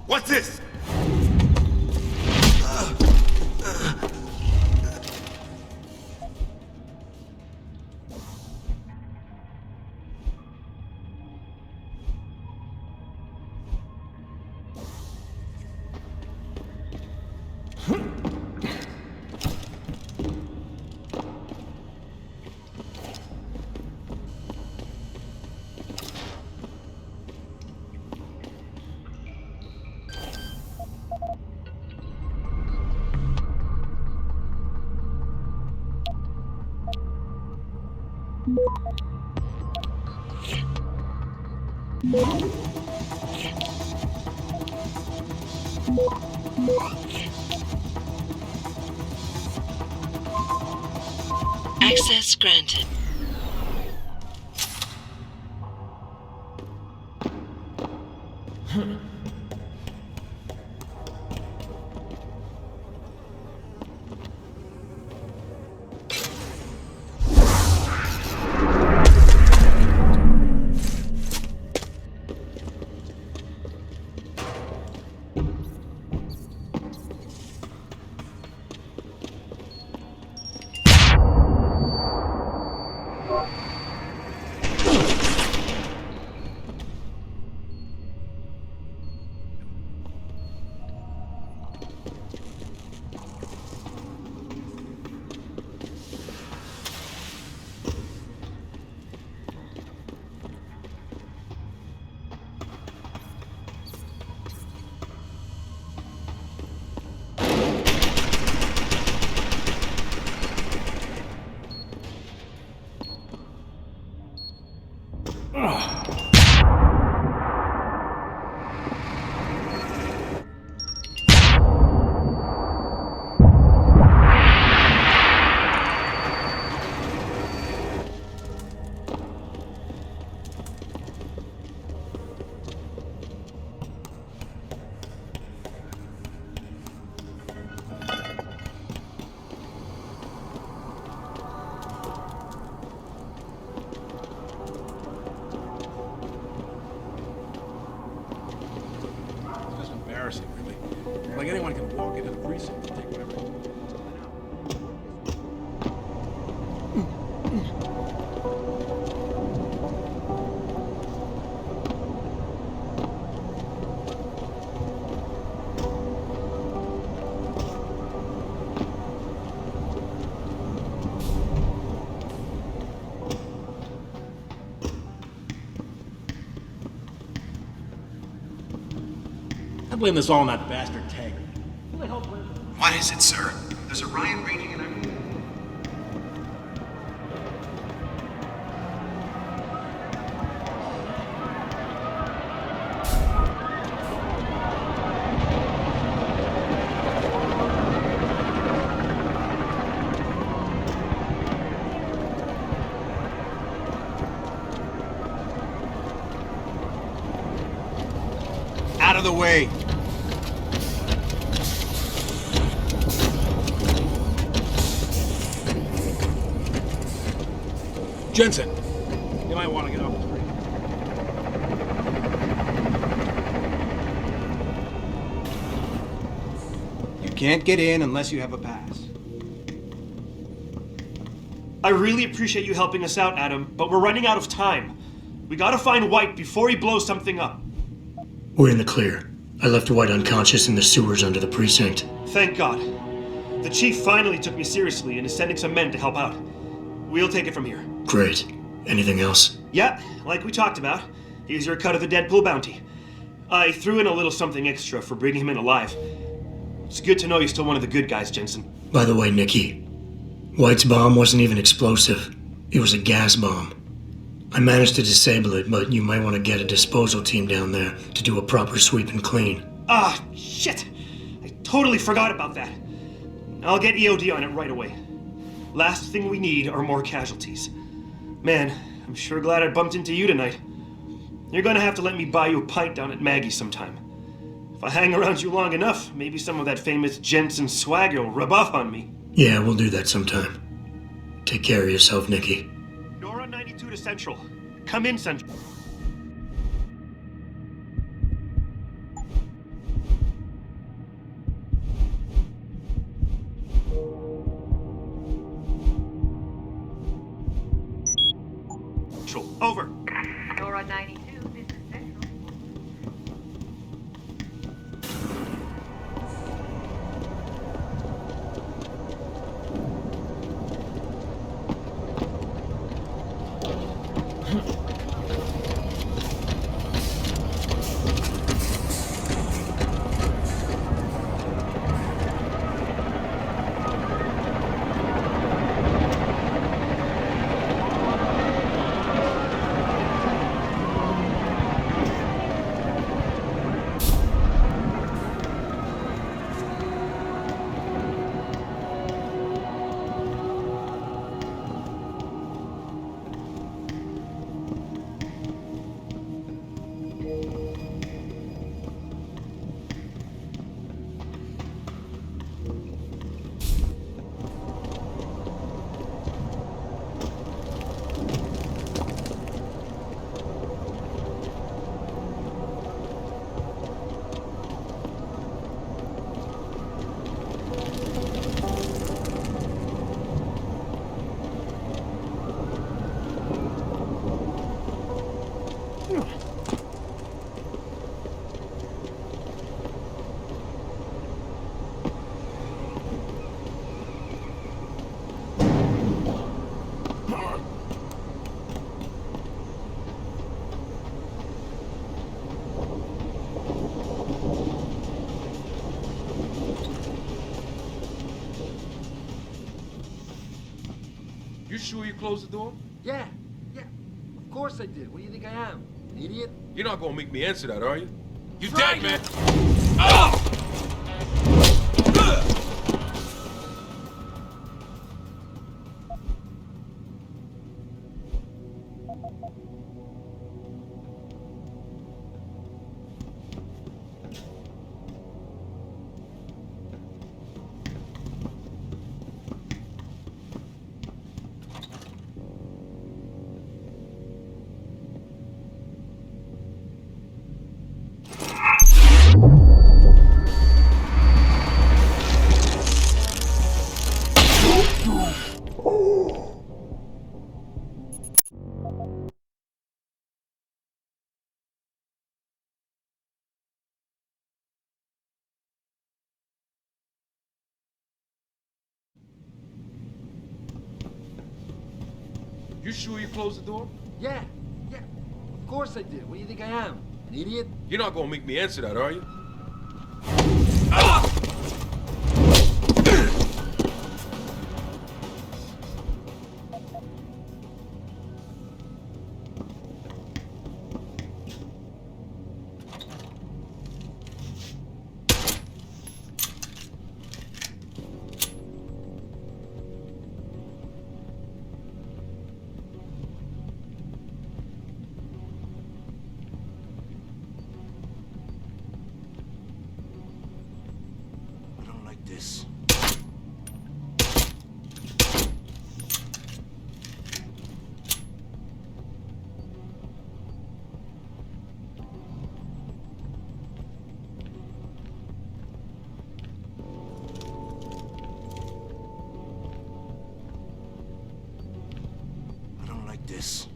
What's this? Access granted. I blame this all on that bastard Taggart. What is it, sir? There's a riot raging in our... Out of the way! Jensen! You might want to get off the street. You can't get in unless you have a pass. I really appreciate you helping us out, Adam, but we're running out of time. We gotta find White before he blows something up. We're in the clear. I left White unconscious in the sewers under the precinct. Thank God. The chief finally took me seriously and is sending some men to help out. We'll take it from here. Great. Anything else? Yeah, like we talked about. Here's your cut of the Deadpool bounty. I threw in a little something extra for bringing him in alive. It's good to know you're still one of the good guys, Jensen. By the way, Nikki, White's bomb wasn't even explosive. It was a gas bomb. I managed to disable it, but you might want to get a disposal team down there to do a proper sweep and clean. Ah, shit! I totally forgot about that. I'll get EOD on it right away. Last thing we need are more casualties. Man, I'm sure glad I bumped into you tonight. You're gonna have to let me buy you a pint down at Maggie's sometime. If I hang around you long enough, maybe some of that famous Jensen swagger will rub off on me. Yeah, we'll do that sometime. Take care of yourself, Nikki. Nora 92 to Central. Come in, Central. Over. Nora 92, this is Central. You sure you closed the door? Yeah. Of course I did. What do you think I am? An idiot? You're not gonna make me answer that, are you? You Try dead, man! it. Oh! You sure you closed the door? Yeah. Of course I did. What do you think I am? An idiot? You're not gonna make me answer that, are you? this. I don't like this.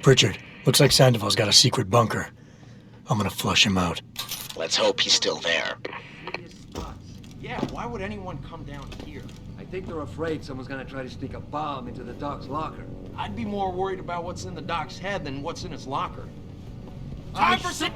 Pritchard, looks like Sandoval's got a secret bunker. I'm gonna flush him out. Let's hope he's still there. Yeah, why would anyone come down here? I think they're afraid someone's gonna try to sneak a bomb into the Doc's locker. I'd be more worried about what's in the Doc's head than what's in his locker. Time for some...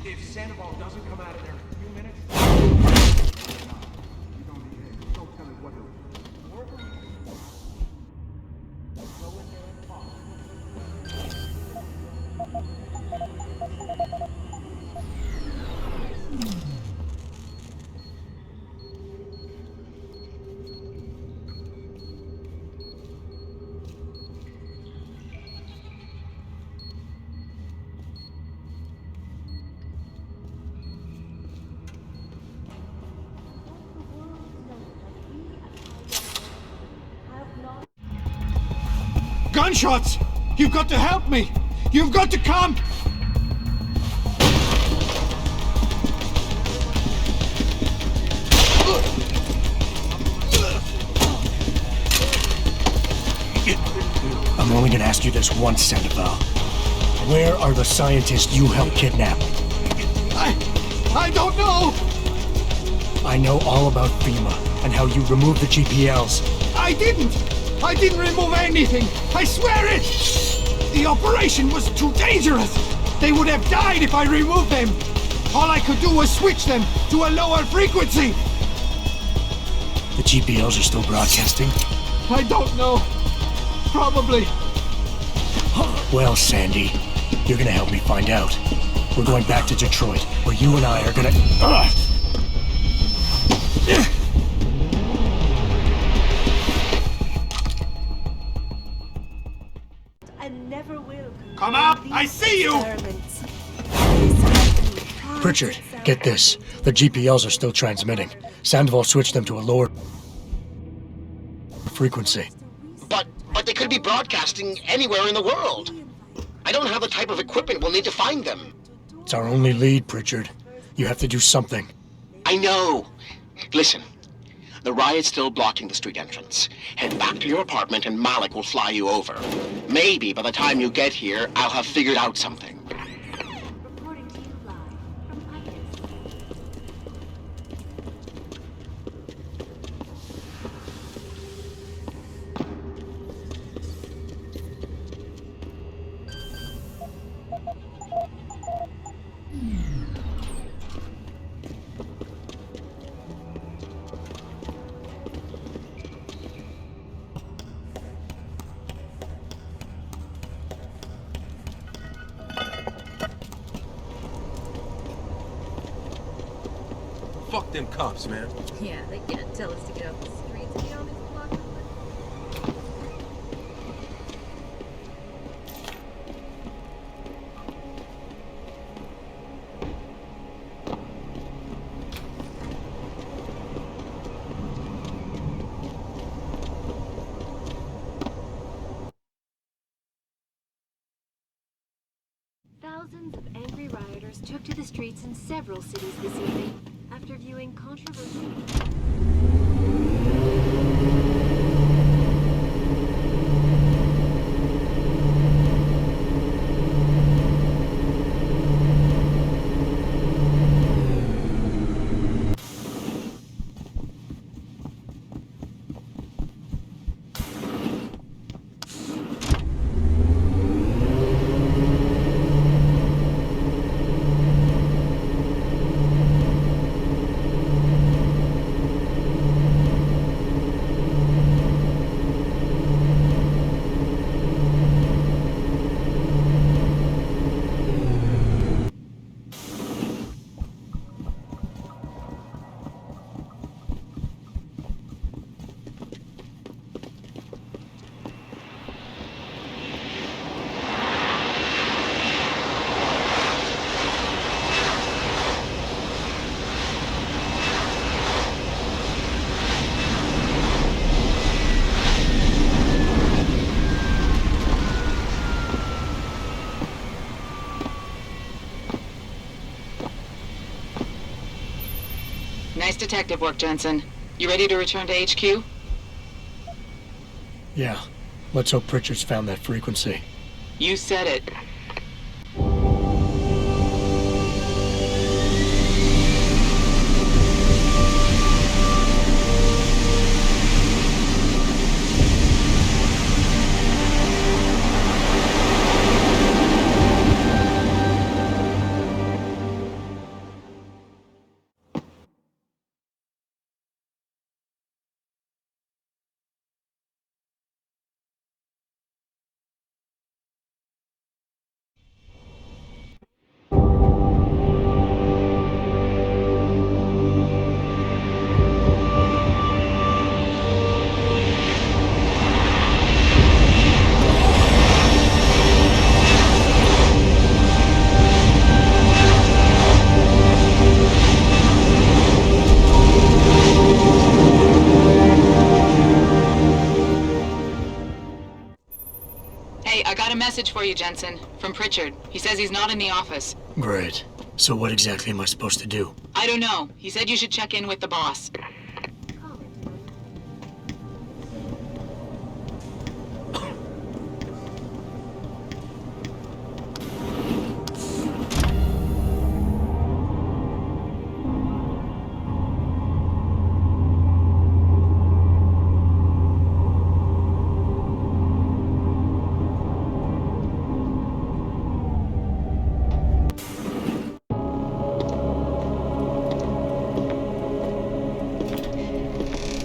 If Sandoval doesn't come out of there in a few minutes... Don't tell me what to do. Go in there and talk. Gunshots! You've got to help me! You've got to come! I'm only gonna ask you this once, Sandoval. Where are the scientists you helped kidnap? I don't know! I know all about FEMA and how you removed the GPLs. I didn't remove anything! I swear it! The operation was too dangerous! They would have died if I removed them! All I could do was switch them to a lower frequency! The GPLs are still broadcasting? I don't know. Probably. Well, Sandy, you're gonna help me find out. We're going back to Detroit, where you and I are gonna... And never will. Come out! I see you! Pritchard, get this. The GPLs are still transmitting. Sandoval switched them to a lower frequency. But they could be broadcasting anywhere in the world. I don't have the type of equipment we'll need to find them. It's our only lead, Pritchard. You have to do something. I know. Listen, the riot's still blocking the street entrance. Head back to your apartment and Malik will fly you over. Maybe by the time you get here, I'll have figured out something. Fuck them cops, man. Yeah, they can't tell us to get off the streets and get on these blocks. Thousands of angry rioters took to the streets in several cities this evening after viewing controversial... Nice detective work, Jensen. You ready to return to HQ? Yeah. Let's hope Pritchard's found that frequency. You said it. Message for you, Jensen. From Pritchard. He says he's not in the office. Great. So what exactly am I supposed to do? I don't know. He said you should check in with the boss.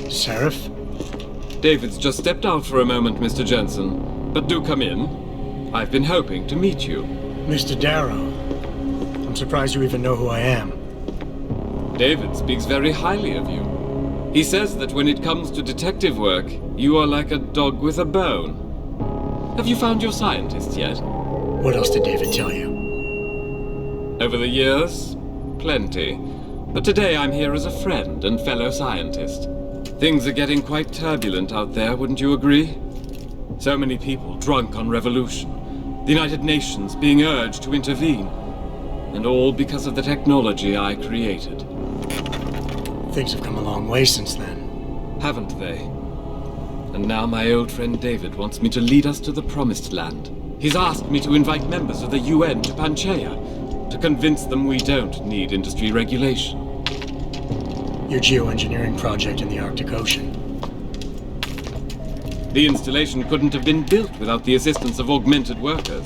Sheriff? David's just stepped out for a moment, Mr. Jensen. But do come in. I've been hoping to meet you. Mr. Darrow, I'm surprised you even know who I am. David speaks very highly of you. He says that when it comes to detective work, you are like a dog with a bone. Have you found your scientist yet? What else did David tell you? Over the years, plenty. But today I'm here as a friend and fellow scientist. Things are getting quite turbulent out there, wouldn't you agree? So many people drunk on revolution. The United Nations being urged to intervene. And all because of the technology I created. Things have come a long way since then. Haven't they? And now my old friend David wants me to lead us to the Promised Land. He's asked me to invite members of the UN to Panchaea, to convince them we don't need industry regulation. Your geoengineering project in the Arctic Ocean. The installation couldn't have been built without the assistance of augmented workers.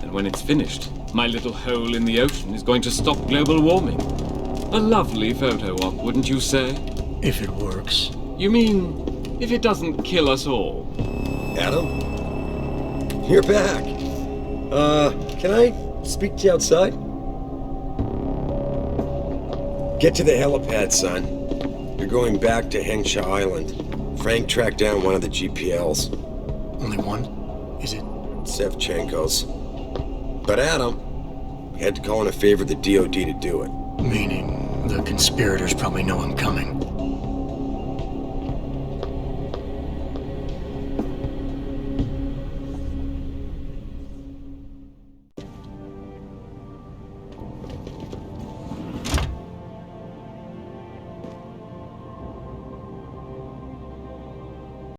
And when it's finished, my little hole in the ocean is going to stop global warming. A lovely photo op, wouldn't you say? If it works. You mean, if it doesn't kill us all? Adam? You're back. Can I speak to you outside? Get to the helipad, son. You're going back to Hengsha Island. Frank tracked down one of the GPLs. Only one? Is it? Sevchenko's. But Adam, we had to call in a favor of the DOD to do it. Meaning, the conspirators probably know I'm coming.